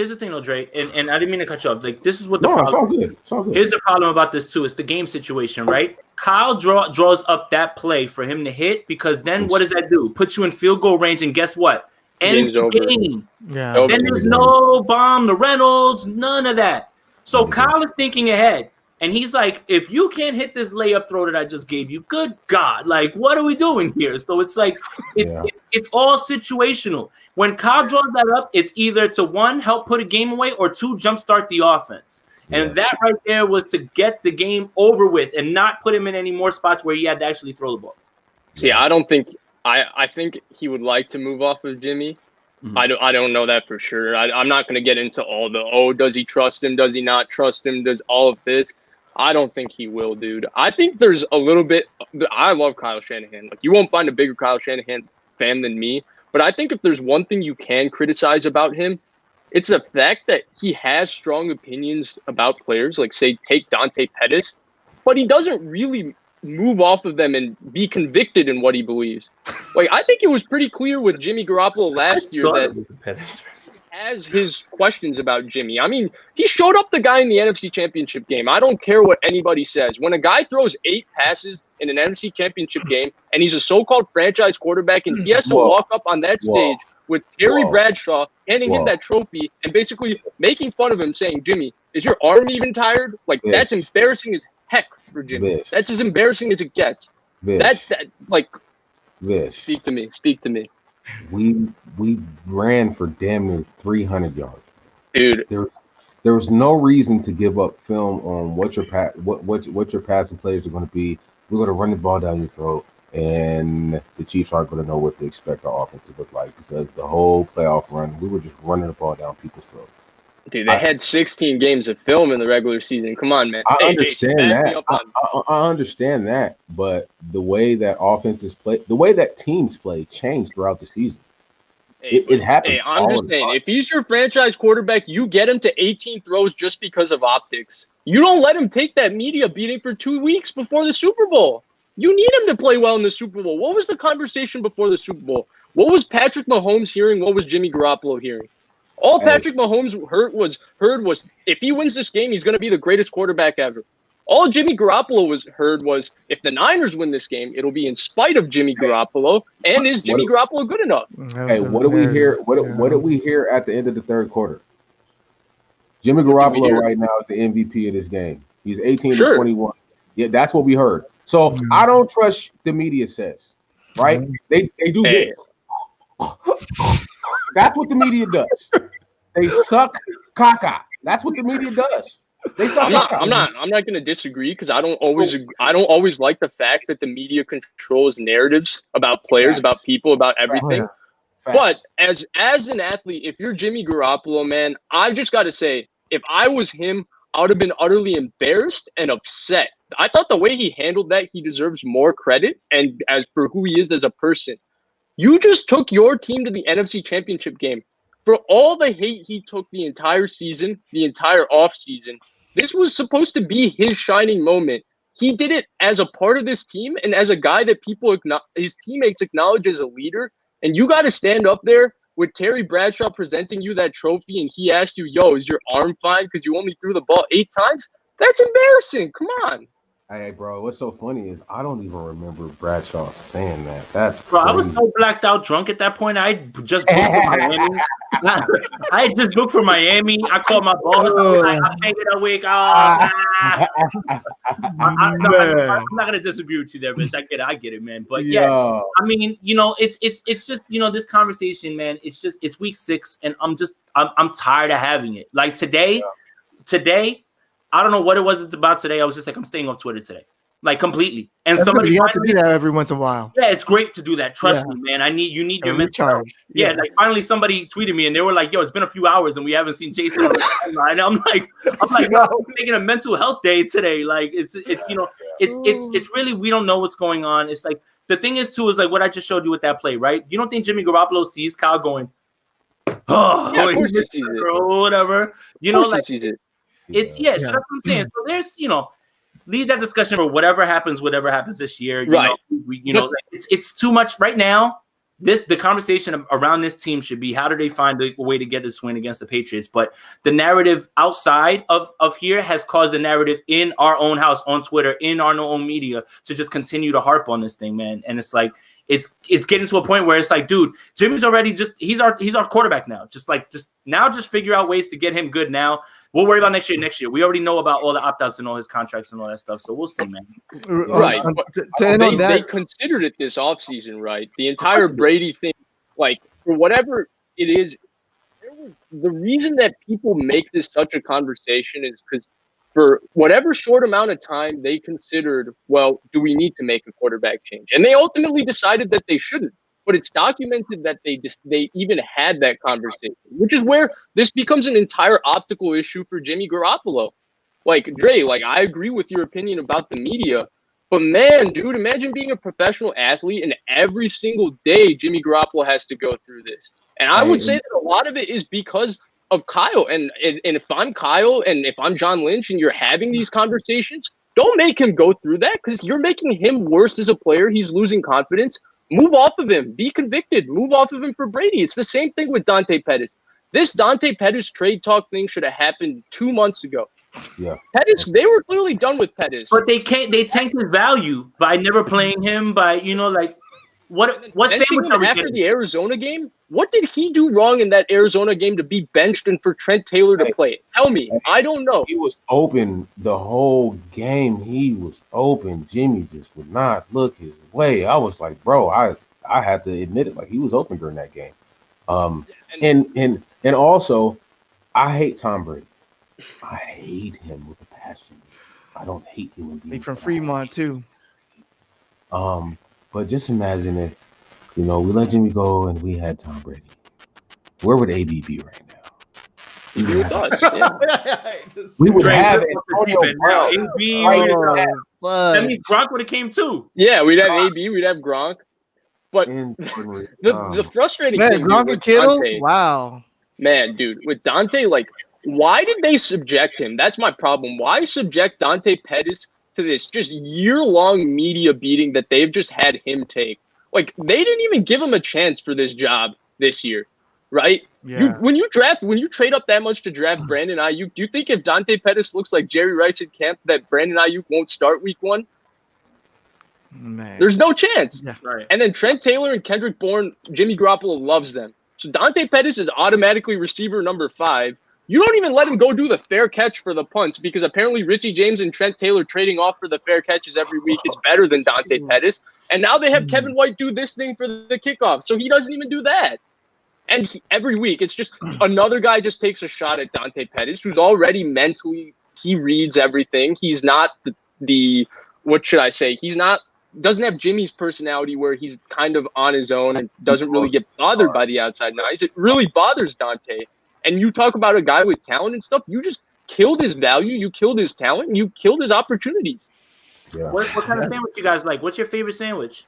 the thing, though, Dre, and I didn't mean to cut you off. Like, this is what the problem. It's all good. Here's the problem about this too. It's the game situation, right? Kyle draws up that play for him to hit because then what does that do? Puts you in field goal range, and guess what? Ends the game. Yeah. Then there's no bomb, the Reynolds, none of that. So Kyle is thinking ahead. And he's like, if you can't hit this layup throw that I just gave you, good God, like, what are we doing here? So it's like, it's all situational. When Kyle draws that up, it's either to, one, help put a game away, or two, jumpstart the offense. And that right there was to get the game over with and not put him in any more spots where he had to actually throw the ball. See, I don't think – I think he would like to move off of Jimmy. Mm-hmm. I don't know that for sure. I'm not going to get into all the, does he trust him? Does he not trust him? Does all of this – I don't think he will, dude. I think there's a little bit – I love Kyle Shanahan. Like, you won't find a bigger Kyle Shanahan fan than me. But I think if there's one thing you can criticize about him, it's the fact that he has strong opinions about players. Like, say, take Dante Pettis. But he doesn't really move off of them and be convicted in what he believes. Like, I think it was pretty clear with Jimmy Garoppolo last year that – has his questions about Jimmy. I mean, he showed up the guy in the NFC Championship game. I don't care what anybody says. When a guy throws 8 passes in an NFC Championship game and he's a so-called franchise quarterback and he has to walk up on that stage with Terry Bradshaw handing him that trophy and basically making fun of him saying, Jimmy, is your arm even tired? Like, that's embarrassing as heck for Jimmy. That's as embarrassing as it gets. Speak to me. We ran for damn near 300 yards, dude. There was no reason to give up film on what your passing plays are going to be. we're going to run the ball down your throat, and the Chiefs aren't going to know what to expect our offense to look like because the whole playoff run, we were just running the ball down people's throats. Dude, they had 16 games of film in the regular season. Come on, man. I Hey, understand Jason, back me that. up on I understand that, but the way that offenses play, the way that teams play, changed throughout the season. It happens. Hey, I'm just saying, if he's your franchise quarterback, you get him to 18 throws just because of optics. You don't let him take that media beating for 2 weeks before the Super Bowl. You need him to play well in the Super Bowl. What was the conversation before the Super Bowl? What was Patrick Mahomes hearing? What was Jimmy Garoppolo hearing? All Patrick Mahomes heard was if he wins this game, he's going to be the greatest quarterback ever. All Jimmy Garoppolo heard was if the Niners win this game, it'll be in spite of Jimmy Garoppolo. And is Jimmy Garoppolo good enough? Hey, what do we hear? What did we hear at the end of the third quarter? Jimmy Garoppolo right now is the MVP of this game. He's 18 to 21. Yeah, that's what we heard. So I don't trust the media says, right? They do this. That's what the media does. They suck caca. That's what the media does. They suck caca. I'm not going to disagree because I don't always like the fact that the media controls narratives about players, about people, about everything. But as an athlete, if you're Jimmy Garoppolo, man, I've just got to say, if I was him, I would have been utterly embarrassed and upset. I thought the way he handled that, he deserves more credit. And as for who he is as a person, you just took your team to the NFC Championship game. For all the hate he took the entire season, the entire offseason, this was supposed to be his shining moment. He did it as a part of this team and as a guy that his teammates acknowledge as a leader. And you got to stand up there with Terry Bradshaw presenting you that trophy and he asked you, yo, is your arm fine because you only threw the ball 8 times? That's embarrassing. Come on. Hey, bro, what's so funny is I don't even remember Bradshaw saying that. That's bro, crazy. I was so blacked out drunk at that point. I just booked for Miami. I just booked for Miami. I called my boss. I paid it a week. I'm not gonna disagree with you there, bitch. I get it, man. But yeah, I mean, it's just this conversation, man. It's week 6, and I'm tired of having it. Like today. I don't know what it was about today. I was just like, I'm staying off Twitter today, like completely. And somebody you have to do that every once in a while. Yeah, it's great to do that. Trust me, man. You need your mental health. Yeah, like finally somebody tweeted me and they were like, "Yo, it's been a few hours and we haven't seen Jason on the timeline." And I'm like, no, I'm making a mental health day today. Like it's really, we don't know what's going on. It's like the thing is too is like what I just showed you with that play, right? You don't think Jimmy Garoppolo sees Kyle going, "Oh, yeah, of course he sees it, or whatever." You know, like. He sees it. So that's what I'm saying. So there's, leave that discussion for whatever happens this year. You know, it's too much right now. The conversation around this team should be how do they find a way to get this win against the Patriots? But the narrative outside of here has caused a narrative in our own house, on Twitter, in our own media to just continue to harp on this thing, man. And it's like it's getting to a point where it's like, dude, Jimmy's already he's our quarterback now. Just figure out ways to get him good now. We'll worry about next year. We already know about all the opt-outs and all his contracts and all that stuff. So we'll see, man. Right. They considered it this offseason, right? The entire Brady thing, like, for whatever it is, the reason that people make this such a conversation is because for whatever short amount of time they considered, well, do we need to make a quarterback change? And they ultimately decided that they shouldn't. But it's documented that they even had that conversation, which is where this becomes an entire optical issue for Jimmy Garoppolo. Like, Dre, I agree with your opinion about the media, but man, dude, imagine being a professional athlete and every single day Jimmy Garoppolo has to go through this. And I would say that a lot of it is because of Kyle. And if I'm Kyle and if I'm John Lynch and you're having these conversations, don't make him go through that because you're making him worse as a player. He's losing confidence. Move off of him. Be convicted. Move off of him for Brady. It's the same thing with Dante Pettis. This Dante Pettis trade talk thing should have happened 2 months ago. Yeah. Pettis, they were clearly done with Pettis. But they tanked his value by never playing him, by, what after the Arizona game? What did he do wrong in that Arizona game to be benched and for Trent Taylor to play? Tell me. I don't know. He was open the whole game. He was open. Jimmy just would not look his way. I was like, bro, I had to admit it. Like, he was open during that game. And also, I hate Tom Brady. I hate him with a passion. I don't hate human beings. From Fremont too. But just imagine if, we let Jimmy go and we had Tom Brady. Where would AB be right now? He'd be with us. Yeah. We would Dre, have rip off the Antonio deep end now. Brown. AB, Oh, that means Gronk would have came too. Yeah, we'd have AB, we'd have Gronk. But And the frustrating man, thing, dude, Gronk and with Kittle. Dante, Wow. man, dude, with Dante, like, why did they subject him? That's my problem. Why subject Dante Pettis to this just year-long media beating that they've just had him take? Like, they didn't even give him a chance for this job this year, right? Yeah. When you trade up that much to draft Brandon Ayuk, do you think if Dante Pettis looks like Jerry Rice at camp that Brandon Ayuk won't start week 1? Man. There's no chance. Yeah. Right. And then Trent Taylor and Kendrick Bourne, Jimmy Garoppolo loves them. So Dante Pettis is automatically receiver number 5. You don't even let him go do the fair catch for the punts because apparently Richie James and Trent Taylor trading off for the fair catches every week is better than Dante Pettis. And now they have Kevin White do this thing for the kickoff. So he doesn't even do that. And every week, it's just another guy just takes a shot at Dante Pettis, who's already mentally, he reads everything. He's not the what should I say? Doesn't have Jimmy's personality where he's kind of on his own and doesn't really get bothered by the outside noise. It really bothers Dante. And you talk about a guy with talent and stuff, you just killed his value, you killed his talent, and you killed his opportunities. Yeah. What kind of sandwich you guys like? What's your favorite sandwich?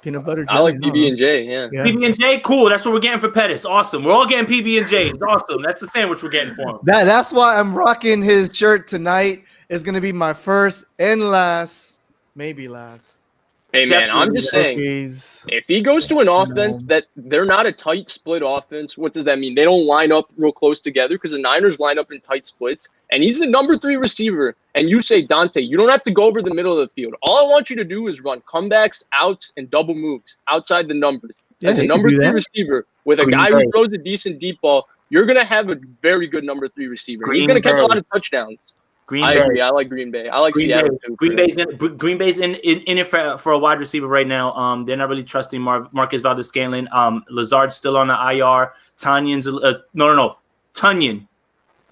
Peanut butter jelly. I like PB&J, yeah. PB&J, cool. That's what we're getting for Pettis. Awesome. We're all getting PB&J. It's awesome. That's the sandwich we're getting for him. That's why I'm rocking his shirt tonight. It's gonna be my first and last, maybe last. Hey, man, I'm just saying, if he goes to an offense that they're not a tight split offense, what does that mean? They don't line up real close together because the Niners line up in tight splits, and he's the number 3 receiver, and you say, Dante, you don't have to go over the middle of the field. All I want you to do is run comebacks, outs, and double moves outside the numbers. As a number 3 receiver with a guy who throws a decent deep ball, you're going to have a very good number 3 receiver. He's going to catch a lot of touchdowns. I agree. I like Green Bay. I like Seattle too. Green Bay's in it for a wide receiver right now. They're not really trusting Marcus Valdes-Scantling. Lazard's still on the IR. Tunion's no. Tunyon.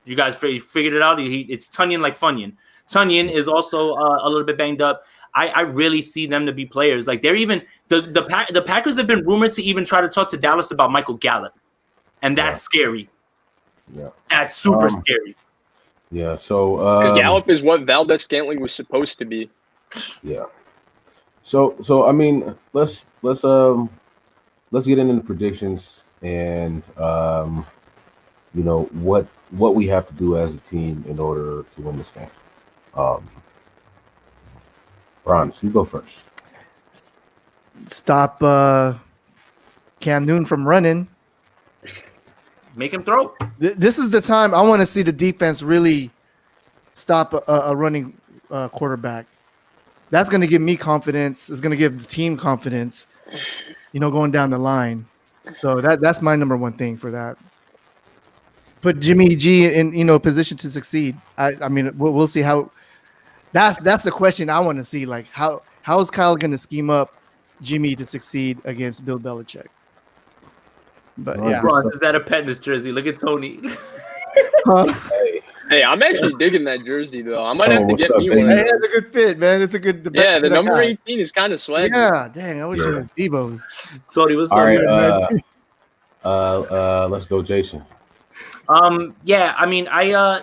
You guys figured it out. It's Tunyon like Funyun. Tunyon is also a little bit banged up. I really see them to be players. Like they're even the Packers have been rumored to even try to talk to Dallas about Michael Gallup, and that's scary. Yeah, that's super scary. Yeah, so because Gallup is what Valdes-Scantling was supposed to be. Yeah. So I mean, let's get into the predictions and what we have to do as a team in order to win this game. Ron, you go first. Stop Cam Newton from running. Make him throw. This is the time I want to see the defense really stop a running quarterback. That's going to give me confidence. It's going to give the team confidence, going down the line. So that's my number one thing for that. Put Jimmy G in position to succeed. I mean, we'll see how. That's the question I want to see. Like how is Kyle going to scheme up Jimmy to succeed against Bill Belichick? But yeah, Bron, is that a pet in this jersey? Look at Tony. Hey, I'm actually digging that jersey though. I might have to get me one. Hey, it's a good fit, man. It's a good. The the number 18 is kind of swaggy. Yeah, dang. I wish it was Deebo's. Tony, what's up? All right, let's go, Jason. Yeah, I mean,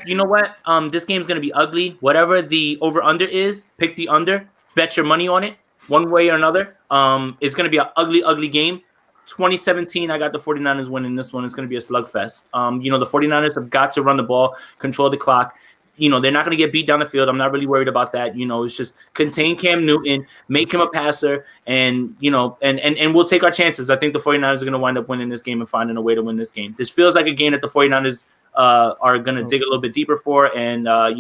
you know what? This game's gonna be ugly. Whatever the over/under is, pick the under. Bet your money on it, one way or another. It's gonna be an ugly game. 2017, I got the 49ers winning this one. It's going to be a slugfest. The 49ers have got to run the ball, control the clock. They're not going to get beat down the field. I'm not really worried about that. It's just contain Cam Newton, make him a passer, and we'll take our chances. I think the 49ers are going to wind up winning this game and finding a way to win this game. This feels like a game that the 49ers are going to dig a little bit deeper for, and, I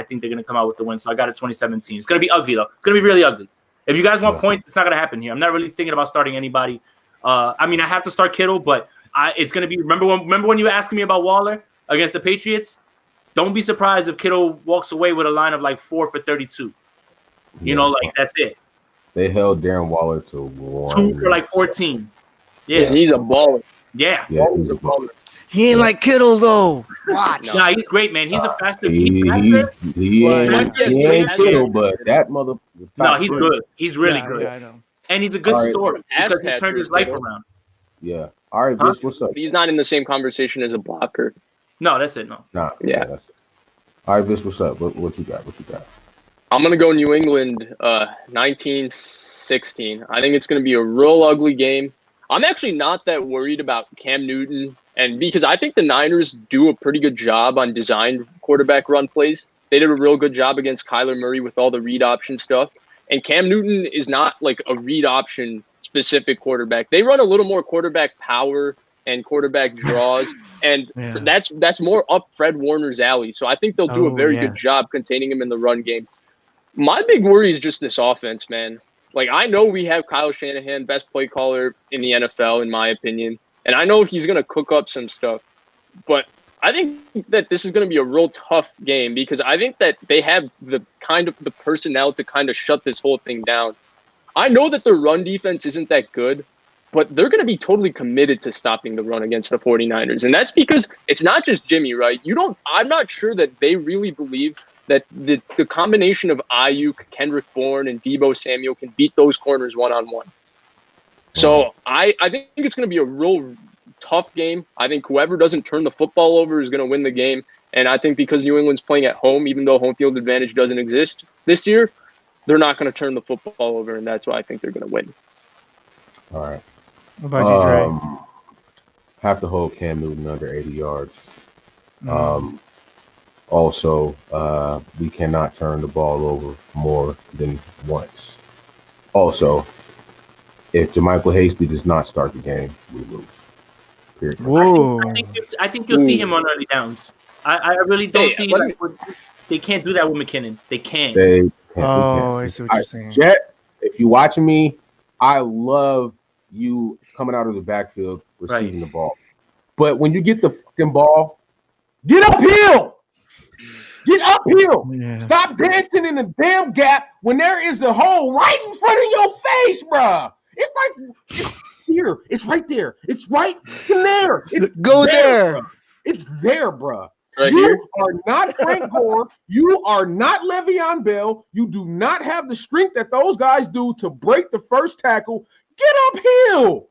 think they're going to come out with the win. So I got it 2017. It's going to be ugly, though. It's going to be really ugly. If you guys want points, it's not going to happen here. I'm not really thinking about starting anybody. I mean, I have to start Kittle, but it's going to be – remember when you were asking me about Waller against the Patriots? Don't be surprised if Kittle walks away with a line of like 4 for 32. That's it. They held Darren Waller to 1. 2 for like 14. Yeah. He's a baller. Yeah. Yeah, he's a baller. He ain't like Kittle though. Watch. Nah, he's great, man. He's a faster. He ain't Kittle, but that mother. No, he's good. He's really good. Yeah, I know. And he's a good All right. story because he turned his life Kittle. around. Yeah. All right, Vince, what's up? He's not in the same conversation as a blocker. No, that's it. No. Nah. Yeah. That's it. All right, Vince, what's up? What you got? I'm going to go New England 19-16. I think it's going to be a real ugly game. I'm actually not that worried about Cam Newton, and because I think the Niners do a pretty good job on designed quarterback run plays. They did a real good job against Kyler Murray with all the read option stuff. And Cam Newton is not like a read option specific quarterback. They run a little more quarterback power and quarterback draws, and that's more up Fred Warner's alley. So I think they'll do a very good job containing him in the run game. My big worry is just this offense, man. Like, I know we have Kyle Shanahan, best play caller in the NFL, in my opinion, and I know he's going to cook up some stuff. But I think that this is going to be a real tough game because I think that they have the personnel to kind of shut this whole thing down. I know that the run defense isn't that good, but they're going to be totally committed to stopping the run against the 49ers. And that's because it's not just Jimmy, right? I'm not sure that they really believe that the combination of Ayuk, Kendrick Bourne, and Deebo Samuel can beat those corners one-on-one. So I think it's going to be a real tough game. I think whoever doesn't turn the football over is going to win the game. And I think because New England's playing at home, even though home field advantage doesn't exist this year, they're not going to turn the football over, and that's why I think they're going to win. All right. What about you, Dre? Have to hold Cam Newton under 80 yards. Also, we cannot turn the ball over more than once. Also, if JaMychal Hasty does not start the game, we lose. Period. Whoa. I think you'll see him on early downs. I really don't see. They can't do that with McKinnon. They can't. I see what you're saying. Jet, if you're watching me, I love you coming out of the backfield receiving the ball. But when you get the fucking ball, get uphill. Get uphill. Yeah. Stop dancing in the damn gap when there is a hole right in front of your face, bruh. It's like it's here. It's right there. It's right there. It's there. Bruh. It's there, bruh. Right you here? are not Frank Gore. You are not Le'Veon Bell. You do not have the strength that those guys do to break the first tackle. Get uphill.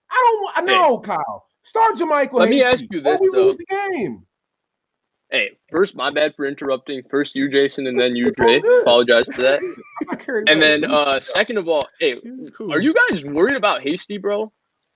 I know, Kyle. Start JaMychal. Let me ask you this, we lose the game. Hey, first, my bad for interrupting. First you, Jason, and then you, Dre. Apologize for that. And then, second of all, hey, are you guys worried about Hasty, bro?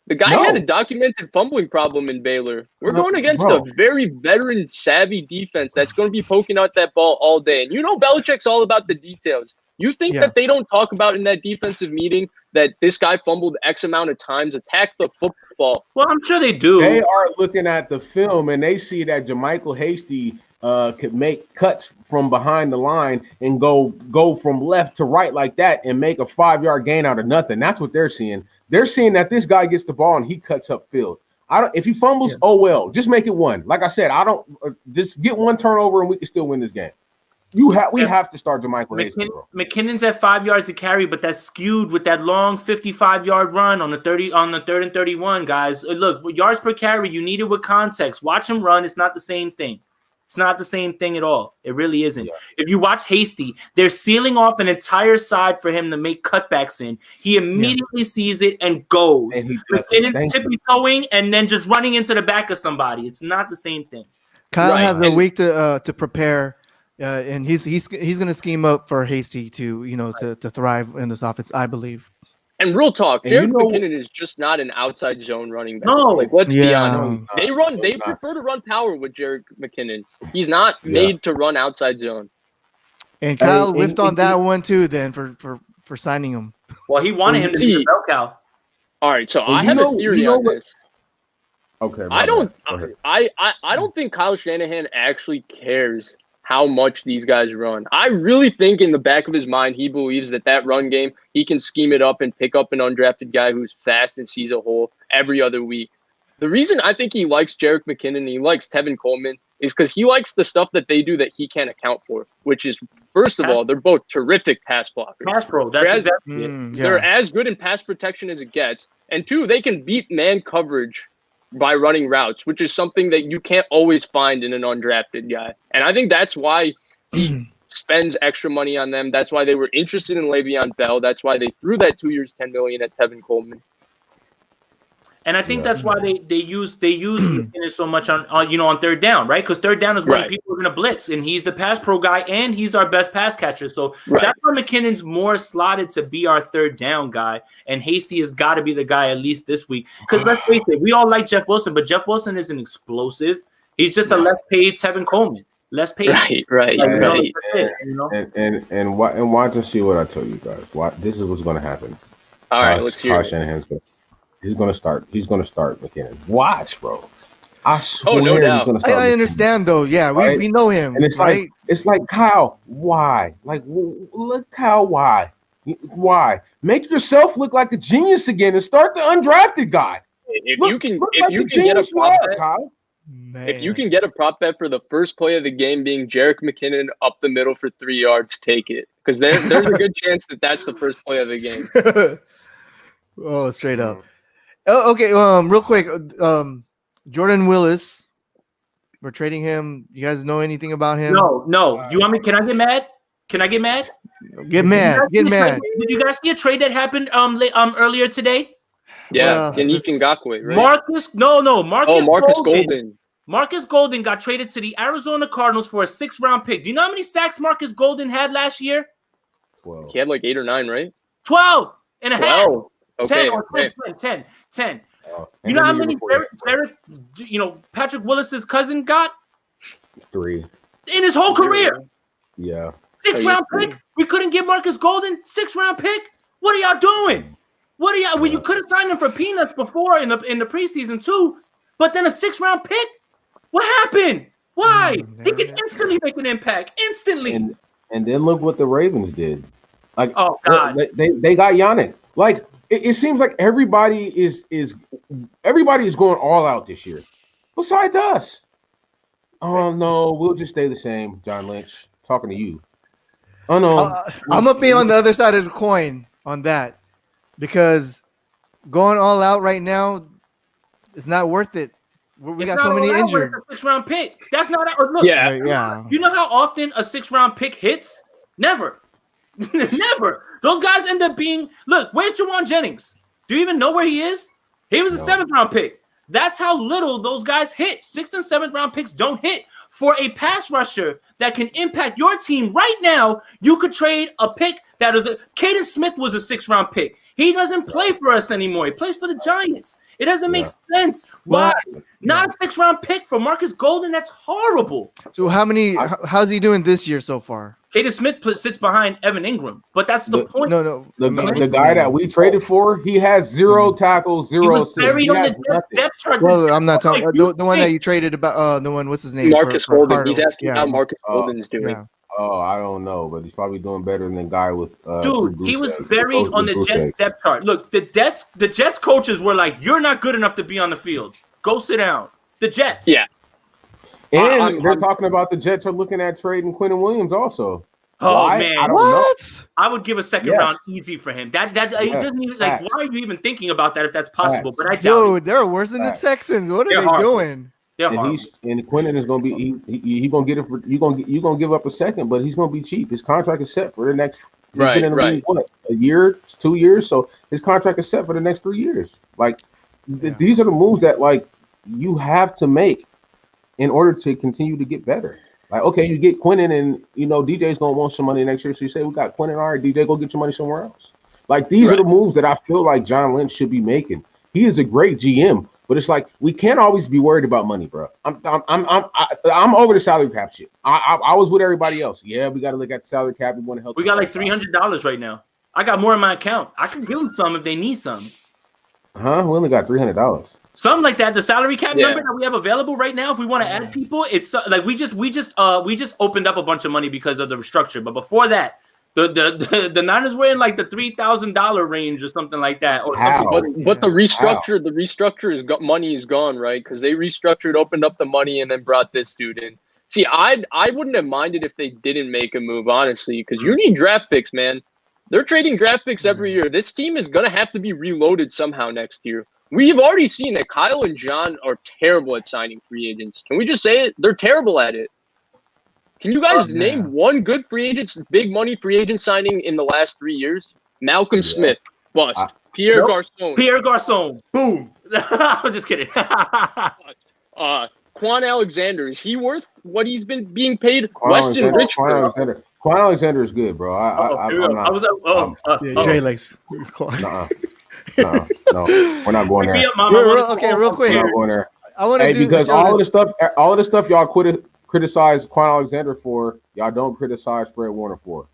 The guy had a documented fumbling problem in Baylor. We're going against a very veteran, savvy defense that's going to be poking out that ball all day. And you know Belichick's all about the details. You think that they don't talk about in that defensive meeting that this guy fumbled X amount of times, attacked the football? Well, I'm sure they do. They are looking at the film, and they see that JaMychal Hasty could make cuts from behind the line and go from left to right like that and make a 5-yard gain out of nothing. That's what they're seeing. They're seeing that this guy gets the ball and he cuts up field. If he fumbles, oh well, just make it one. Like I said, just get one turnover and we can still win this game. We have to start JaMychal Hasty, bro. McKinnon's at 5 yards to carry, but that's skewed with that long 55-yard run on the 3rd and 31, guys. Look, yards per carry, you need it with context. Watch him run. It's not the same thing. It's not the same thing at all. It really isn't. Yeah. If you watch Hasty, they're sealing off an entire side for him to make cutbacks in. He immediately sees it and goes. McKinnon's tippy-toeing and then just running into the back of somebody. It's not the same thing. Kyle has a week to prepare. And he's going to scheme up for Hasty to thrive in this offense, I believe. And real talk, Jerick McKinnon is just not an outside zone running back. No, let's be honest. They prefer to run power with Jerick McKinnon. He's not made to run outside zone. And Kyle whiffed on that one too. Then for signing him. Well, he wanted him to be the bell cow. All right, so I have a theory on this. Okay, I don't think Kyle Shanahan actually cares how much these guys run. I really think in the back of his mind, he believes that run game, he can scheme it up and pick up an undrafted guy who's fast and sees a hole every other week. The reason I think he likes Jerick McKinnon and he likes Tevin Coleman is because he likes the stuff that they do that he can't account for, which is, first of all, they're both terrific pass blockers. Pass pro, that's exactly it. They're as good in pass protection as it gets. And two, they can beat man coverage by running routes, which is something that you can't always find in an undrafted guy. And I think that's why he spends extra money on them. That's why they were interested in Le'Veon Bell. That's why they threw that 2 years, $10 million at Tevin Coleman. And I think that's why they use McKinnon so much on third down, right? Because third down is when people are going to blitz, and he's the pass pro guy, and he's our best pass catcher. So that's why McKinnon's more slotted to be our third down guy, and Hasty has got to be the guy at least this week. Because let's face it, we all like Jeff Wilson, but Jeff Wilson isn't explosive. He's just a less paid Tevin Coleman. Less paid. Right. And watch and see what I tell you guys. This is what's going to happen. All right, let's hear it. Shanahan's good. He's gonna start McKinnon. Watch, bro. I swear no doubt. he's gonna start. I understand though. Yeah, right? we know him. And it's right? like Kyle. Why? Like, look, Kyle. Why? Make yourself look like a genius again and start the undrafted guy. If you can get a prop bet, Kyle. If you can get a prop bet for the first play of the game being Jerick McKinnon up the middle for 3 yards, take it, because there's a good chance that's the first play of the game. Oh, straight up. Oh, okay. Real quick. Jordan Willis. We're trading him. You guys know anything about him? No. You want me? Can I get mad? Get mad. Get mad. Did you guys see a trade that happened earlier today? Yeah, Yannick Ngakoue, right? Marcus Golden. Marcus Golden got traded to the Arizona Cardinals for a 6th-round pick. Do you know how many sacks Marcus Golden had last year? 12. He had like 8 or 9, right? 12 and a half. Okay. 10. You know how many Patrick Willis's cousin got? 3 in his whole career. Yeah. 6th-round pick. We couldn't get Marcus Golden. 6th-round pick. What are y'all doing? Well, you could have signed him for peanuts before in the preseason too, but then a 6th-round pick. What happened? Why? He could instantly make an impact. Instantly. And then look what the Ravens did. Like, oh God, they got Yannick. Like, it seems like everybody is going all out this year, besides us. Oh no, we'll just stay the same. John Lynch talking to you. Oh no, I'm gonna be on the other side of the coin on that, because going all out right now is not worth it. We got so many injured. A 6th-round pick. That's not look. Yeah. You know how often a 6th-round pick hits? Never. Never. Those guys end up being. Look, where's Jawan Jennings? Do you even know where he is? He was a 7th-round pick. That's how little those guys hit. 6th and 7th-round picks don't hit. For a pass rusher that can impact your team right now, you could trade a pick that is Caden Smith was a 6th-round pick. He doesn't play for us anymore. He plays for the Giants. It doesn't make sense. Why? Not a 6th-round pick for Marcus Golden. That's horrible. So how's he doing this year so far? Caden Smith sits behind Evan Ingram, but that's the point. No. The guy that we traded for, he has 0 tackles, 0 assists. Buried on the depth chart. Well, I'm not talking the one that you traded about. The one, what's his name? Marcus Golden. He's asking how Marcus Golden is doing. Yeah. Oh, I don't know, but he's probably doing better than the guy with. Dude, he was buried on the Jets depth chart. Look, the Jets coaches were like, "You're not good enough to be on the field. Go sit down." The Jets. Yeah. And they're talking about the Jets are looking at trading Quentin Williams also. Oh Why? man, I don't know. I would give a 2nd round easy for him. That it doesn't even like. Why are you even thinking about that if that's possible? But I doubt it. They're worse than the Texans. What are they doing? And Quentin is going to be he going to get it for you going to give up a 2nd, but he's going to be cheap. His contract is set for the next. He's been in the league, what, a year, 2 years? So his contract is set for the next 3 years. Like these are the moves that like you have to make in order to continue to get better. Like, okay, you get Quentin, and DJ's gonna want some money next year. So you say we got Quentin, all right, DJ, go get your money somewhere else. Like these are the moves that I feel like John Lynch should be making. He is a great GM, but it's like we can't always be worried about money, bro. I'm over the salary cap shit. I was with everybody else. Yeah, we got to look at the salary cap. We want to help. We got like $300 right now. I got more in my account. I can give them some if they need some. Huh? We only got $300. Something like that. The salary cap number that we have available right now, if we want to add people, it's like we just opened up a bunch of money because of the restructure. But before that, the Niners were in like the $3,000 range or something like that, or something. But the restructure is money is gone, right? Because they restructured, opened up the money, and then brought this dude in. See, I wouldn't have minded if they didn't make a move, honestly, because you need draft picks, man. They're trading draft picks every year. This team is gonna have to be reloaded somehow next year. we've already seen that Kyle and John are terrible at signing free agents. Can we just say it? They're terrible at it. Can you guys name one good free agent, big money free agent signing in the last 3 years? Malcolm Smith, bust. Pierre Garçon. Pierre Garçon, boom. I'm just kidding. Quan Alexander, is he worth what he's been being paid? Weston Richburg. Quan Alexander is good, bro. Jay likes. No, we're not going there. Real quick. We're not going there. I want to because all of the stuff y'all criticize Quan Alexander for, y'all don't criticize Fred Warner for.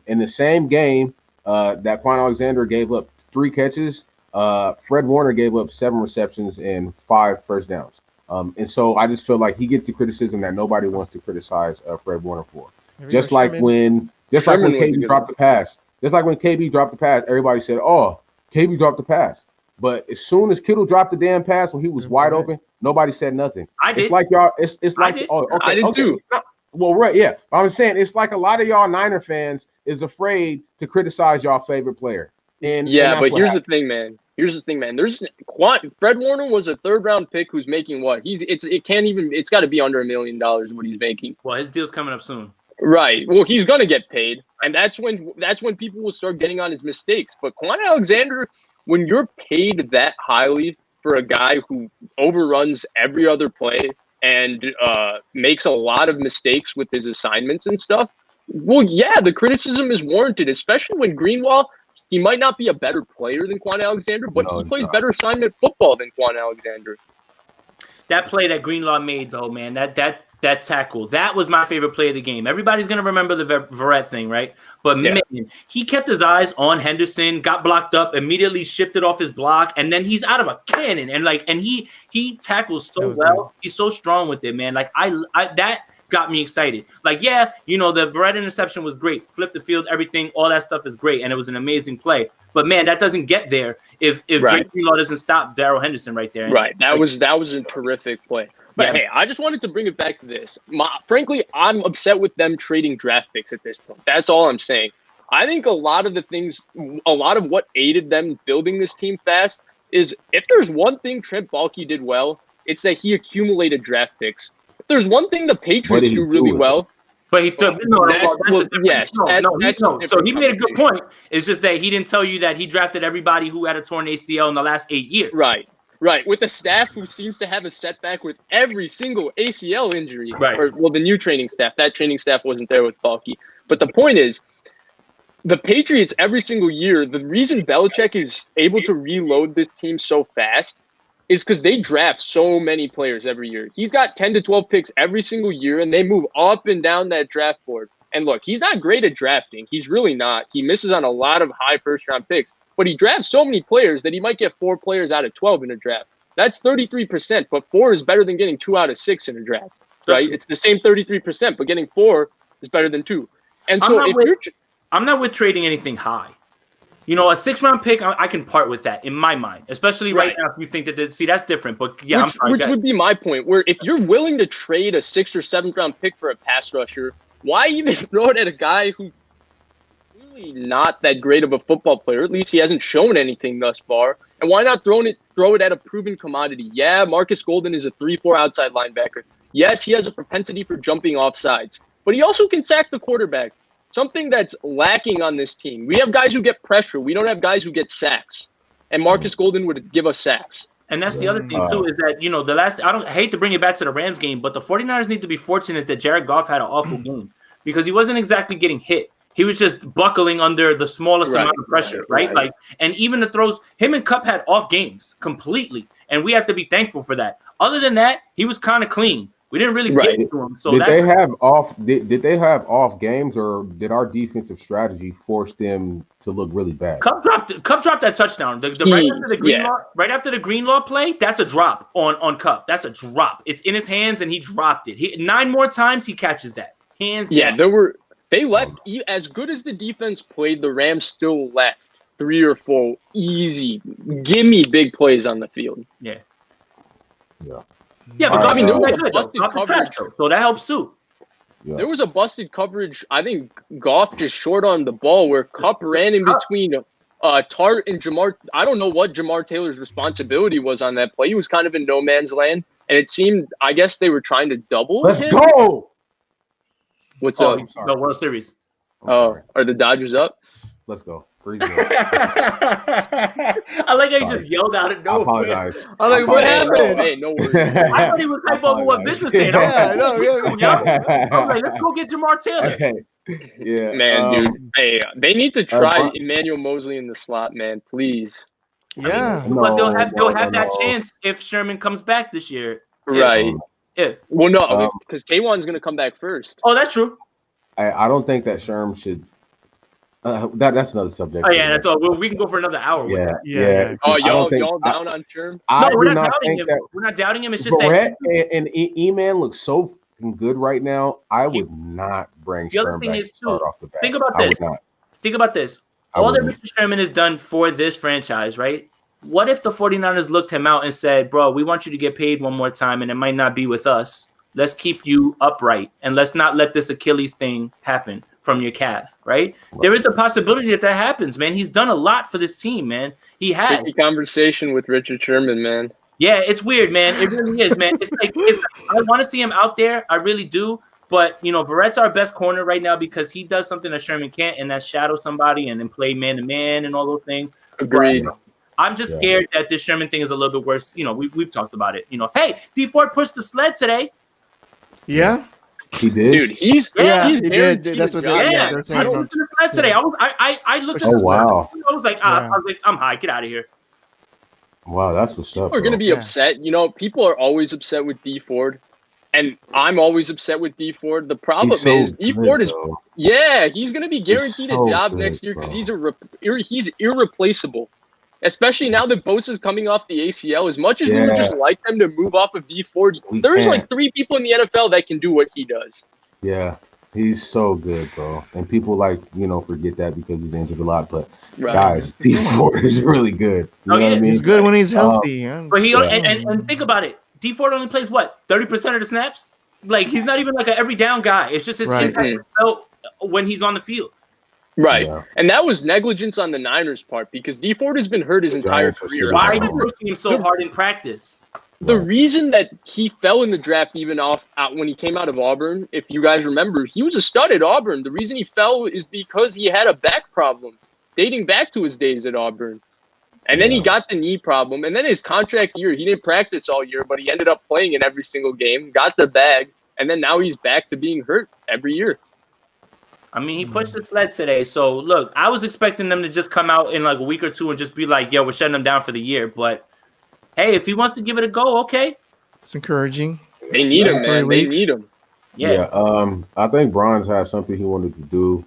In the same game that Quan Alexander gave up 3 catches, Fred Warner gave up 7 receptions and 5 first downs. And so I just feel like he gets the criticism that nobody wants to criticize Fred Warner for. Just like when KB dropped the pass. Just like when KB dropped the pass, everybody said, "Oh, KB dropped the pass." But as soon as Kittle dropped the damn pass when he was wide open, nobody said nothing. I did. It's like y'all. It's like I did too. Well, right, yeah. I'm saying it's like a lot of y'all Niner fans is afraid to criticize y'all favorite player. And but here's the thing, man. There's Fred Warner was a 3rd-round pick who's making what? It's got to be under $1 million what he's making. Well, his deal's coming up soon. Right. Well, he's gonna get paid, and that's when people will start getting on his mistakes. But Quan Alexander, when you're paid that highly for a guy who overruns every other play and makes a lot of mistakes with his assignments and stuff, well, yeah, the criticism is warranted, especially when Greenlaw. He might not be a better player than Quan Alexander, but he plays better assignment football than Quan Alexander. That play that Greenlaw made, though, man, that tackle, that was my favorite play of the game. Everybody's going to remember the Verrett thing, right? But, man, he kept his eyes on Henderson, got blocked up, immediately shifted off his block, and then he's out of a cannon. And he tackles so well. Good. He's so strong with it, man. Like, that got me excited. Like, the Verrett interception was great. Flip the field, everything, all that stuff is great, and it was an amazing play. But, man, that doesn't get there if Drake Greenlaw doesn't stop Darrell Henderson right there. Right. That was a terrific play. But, hey, I just wanted to bring it back to this. Frankly, I'm upset with them trading draft picks at this point. That's all I'm saying. I think a lot of what aided them building this team fast is if there's one thing Trent Baalke did well, it's that he accumulated draft picks. If there's one thing the Patriots do really well. But he took So he made a good point. It's just that he didn't tell you that he drafted everybody who had a torn ACL in the last 8 years. Right. With a staff who seems to have a setback with every single ACL injury. Right. The new training staff. That training staff wasn't there with Baalke. But the point is, the Patriots every single year, the reason Belichick is able to reload this team so fast is because they draft so many players every year. He's got 10 to 12 picks every single year, and they move up and down that draft board. And look, he's not great at drafting. He's really not. He misses on a lot of high first-round picks. But he drafts so many players that he might get 4 players out of 12 in a draft. That's 33%, but 4 is better than getting 2 out of 6 in a draft, right? It's the same 33%, but getting 4 is better than 2. And so I'm not with trading anything high. A 6th-round pick, I can part with that in my mind, especially right now if you think that that's different. But yeah, which would be my point, where if you're willing to trade a 6th or 7th-round pick for a pass rusher, why even throw it at a guy who really not that great of a football player? At least he hasn't shown anything thus far. And why not throw it at a proven commodity? Yeah, Marcus Golden is a 3-4 outside linebacker. Yes, he has a propensity for jumping off sides, but he also can sack the quarterback. Something that's lacking on this team. We have guys who get pressure. We don't have guys who get sacks. And Marcus Golden would give us sacks. And that's the other thing, too, is that, I hate to bring it back to the Rams game, but the 49ers need to be fortunate that Jared Goff had an awful game because he wasn't exactly getting hit. He was just buckling under the smallest amount of pressure, right? Like, and even the throws, him and Kupp had off games completely, and we have to be thankful for that. Other than that, he was kind of clean. We didn't really get to him. So did they have off games, or did our defensive strategy force them to look really bad? Kupp dropped that touchdown. Right after the Greenlaw play, that's a drop on Kupp. That's a drop. It's in his hands, and he dropped it. 9 more times he catches that. Hands down. They left as good as the defense played. The Rams still left 3 or 4 easy, gimme big plays on the field. Yeah, but there was a busted coverage, so that helps too. Yeah. There was a busted coverage. I think Goff just short on the ball where Kupp ran in between Tart and Jamar, I don't know what Jamar Taylor's responsibility was on that play. He was kind of in no man's land, and it seemed, I guess they were trying to double Let's him. go. What's Oh, up? the World Series. Oh, are the Dodgers up? Let's go. I like how you just yelled out of I nowhere. apologize. I'm like, what Hey, happened? Hey, no worries. I thought he was hype over what Bish was saying. I was Yeah, like, no, yeah. I was like, let's go get Jamar Taylor. Yeah, Man, dude. Hey, they need to try Bron- Emmanuel Mosley in the slot, man. Please. Yeah. But they'll have No, that no. chance if Sherman comes back this year. Right. If. Well, no, because K1's going to come back first. Oh, that's true. I don't think that Sherm should. That's another subject. Oh yeah, that's all. We can go for another hour with that. Yeah. Oh, I don't think- y'all down on Sherm? I No, we're do not doubting think him. that We're not doubting him. It's just Barrett that and E-Man look so fucking good right now. I He- would not bring The other Sherm thing back is, to start too, off the bat. think about I this. would not. Think about this. I All that wouldn't. Richard Sherman has done for this franchise, right? What if the 49ers looked him out and said, bro, we want you to get paid one more time, and it might not be with us. Let's keep you upright, and let's not let this Achilles thing happen from your calf, right? There is a possibility that happens, man. He's done a lot for this team, man. He has. Tricky conversation with Richard Sherman, man. Yeah, it's weird, man. It really is, man. It's like I want to see him out there. I really do. But, Verrett's our best corner right now because he does something that Sherman can't, and that's shadow somebody and then play man-to-man and all those things. Agreed. But I'm just scared that this Sherman thing is a little bit worse. We've talked about it. Hey, D Ford pushed the sled today. Yeah. He did. Dude, he's he did. guaranteed That's a what job. they're I saying. looked at the sled today. I looked at the Oh sled. wow. I was like, I'm high. Get out of here. Wow, that's what's up. People are going to be upset. People are always upset with D Ford. And I'm always upset with D Ford. The problem is D Ford is he's going to be guaranteed a job next year because he's irreplaceable. Especially now that Bosa's coming off the ACL. As much as we would just like them to move off of D Ford, there's like 3 people in the NFL that can do what he does. Yeah, he's so good, bro. And people forget that because he's injured a lot. But guys, D Ford is really good. You know what I mean? He's good when he's healthy. But he and think about it. D Ford only plays what 30% of the snaps. Like he's not even like an every down guy. It's just his impact felt when he's on the field. Right. Yeah. And that was negligence on the Niners' part because D Ford has been hurt his entire career. Why are you pushing him so hard in practice? The reason that he fell in the draft even out when he came out of Auburn, if you guys remember, he was a stud at Auburn. The reason he fell is because he had a back problem dating back to his days at Auburn. And then he got the knee problem. And then his contract year, he didn't practice all year, but he ended up playing in every single game, got the bag, and then now he's back to being hurt every year. I mean, he pushed the sled today. So, look, I was expecting them to just come out in like a week or two and just be like, yo, we're shutting them down for the year. But, hey, if he wants to give it a go, okay. It's encouraging. They need him, man. They need him. Yeah. I think Bronze had something he wanted to do.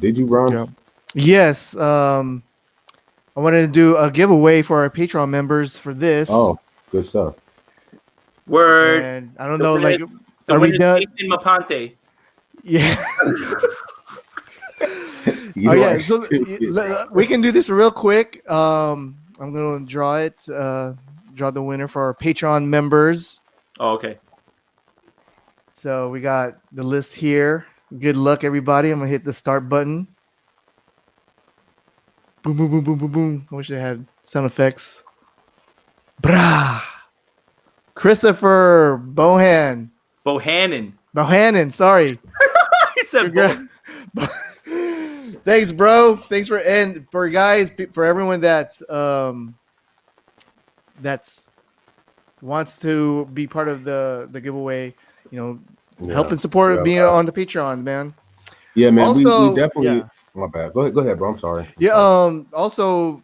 Did you, Bronze? Yeah. Yes. I wanted to do a giveaway for our Patreon members for this. Oh, good stuff. Word. And I don't know, like, the are we winner's done? Jason Mapante. Yeah. So we can do this real quick. I'm going to draw it. Draw the winner for our Patreon members. Oh, okay. So we got the list here. Good luck, everybody. I'm going to hit the start button. Boom, boom, boom, boom, boom, boom. I wish I had sound effects. Brah. Christopher Bohannon, sorry. He said Thanks, bro. Thanks for everyone that's wants to be part of the giveaway, help and support being on the Patreon, man. Yeah, man. Also, we definitely my bad. Go ahead, bro. I'm sorry. Also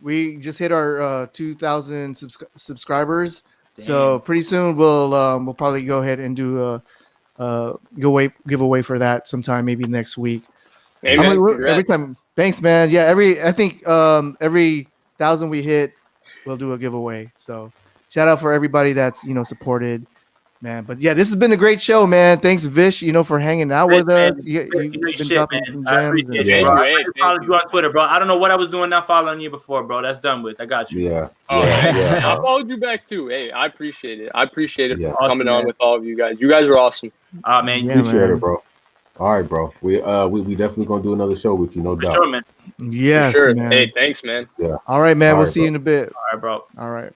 we just hit our 2,000 subscribers. Damn. So pretty soon we'll probably go ahead and do a giveaway for that sometime, maybe next week. Every time. Thanks, man. Yeah, every 1,000 we hit, we'll do a giveaway. So shout out for everybody that's supported, man. But yeah, this has been a great show, man. Thanks, Vish, for hanging out with us. You've been dropping some gems. I appreciate you, bro. I followed you on Twitter, bro. I don't know what I was doing not following you before, bro. That's done with. I got you. Yeah. I followed you back too. Hey, I appreciate it. I appreciate it for coming on with all of you guys. You guys are awesome. Man, appreciate it, bro. All right, bro. We definitely gonna do another show with you, no For doubt. sure, man. Yes, For sure. man. Hey, thanks, man. Yeah. All right, man. All We'll right, see you bro. in a bit. All right, bro. All right.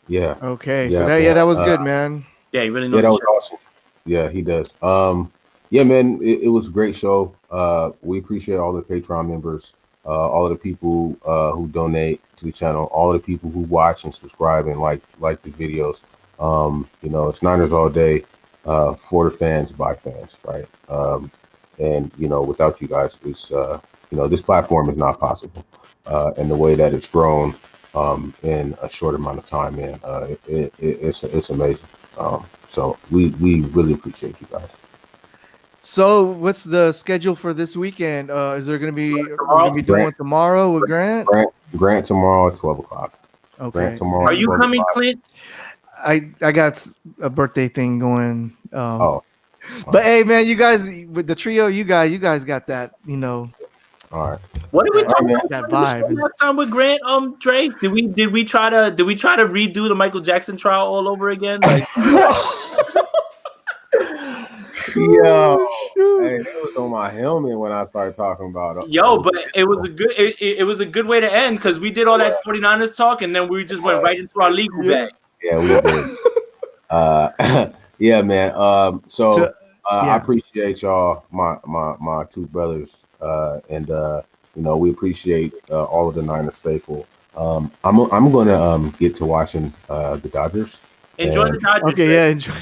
Yeah. Okay. Yeah, So man. that was good, man. Yeah, you really Yeah, know that the was shit. awesome. Yeah, he does. Yeah, man, it was a great show. We appreciate all the Patreon members, all of the people who donate to the channel, all of the people who watch and subscribe and like the videos. It's Niners all day, for the fans, by fans, right? And without you guys, it's this platform is not possible. And the way that it's grown in a short amount of time, man, it's amazing. So we really appreciate you guys. So what's the schedule for this weekend? Is there gonna be we're gonna be doing Grant. one tomorrow with Grant? Grant tomorrow at 12 o'clock. Okay. Grant tomorrow. Are at you 12 coming, o'clock. Clint? I got a birthday thing going. Oh, But hey, man, you guys with the trio, you guys got that, all right. What did we that- talk man. about that on the show vibe. last time with Grant? Dre, did we try to redo the Michael Jackson trial all over again? Like, Yo, hey, that was on my helmet when I started talking about it. yo, but it was a good it was a good way to end because we did all that 49ers talk and then we just went right into our legal bag. Yeah, we did. Yeah, man. So I appreciate y'all, my two brothers, and we appreciate all of the Niners faithful. I'm gonna get to watching the Dodgers. Enjoy the Dodgers. Okay, yeah, enjoy.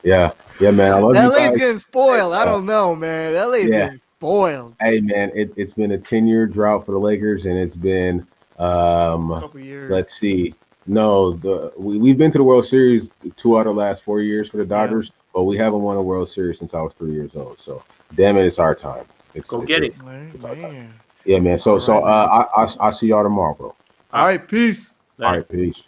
Yeah, man. I love you LA's guys. getting spoiled. I don't know, man. LA's getting spoiled. Hey, man, it's been a 10-year drought for the Lakers, and it's been A couple years. let's see. No, we've been to the World Series 2 out of the last 4 years for the Dodgers, but we haven't won a World Series since I was 3 years old. So, damn it, it's our time. Go get it. Man. Yeah, man. So, I'll see y'all tomorrow, bro. All right, peace. All right, peace.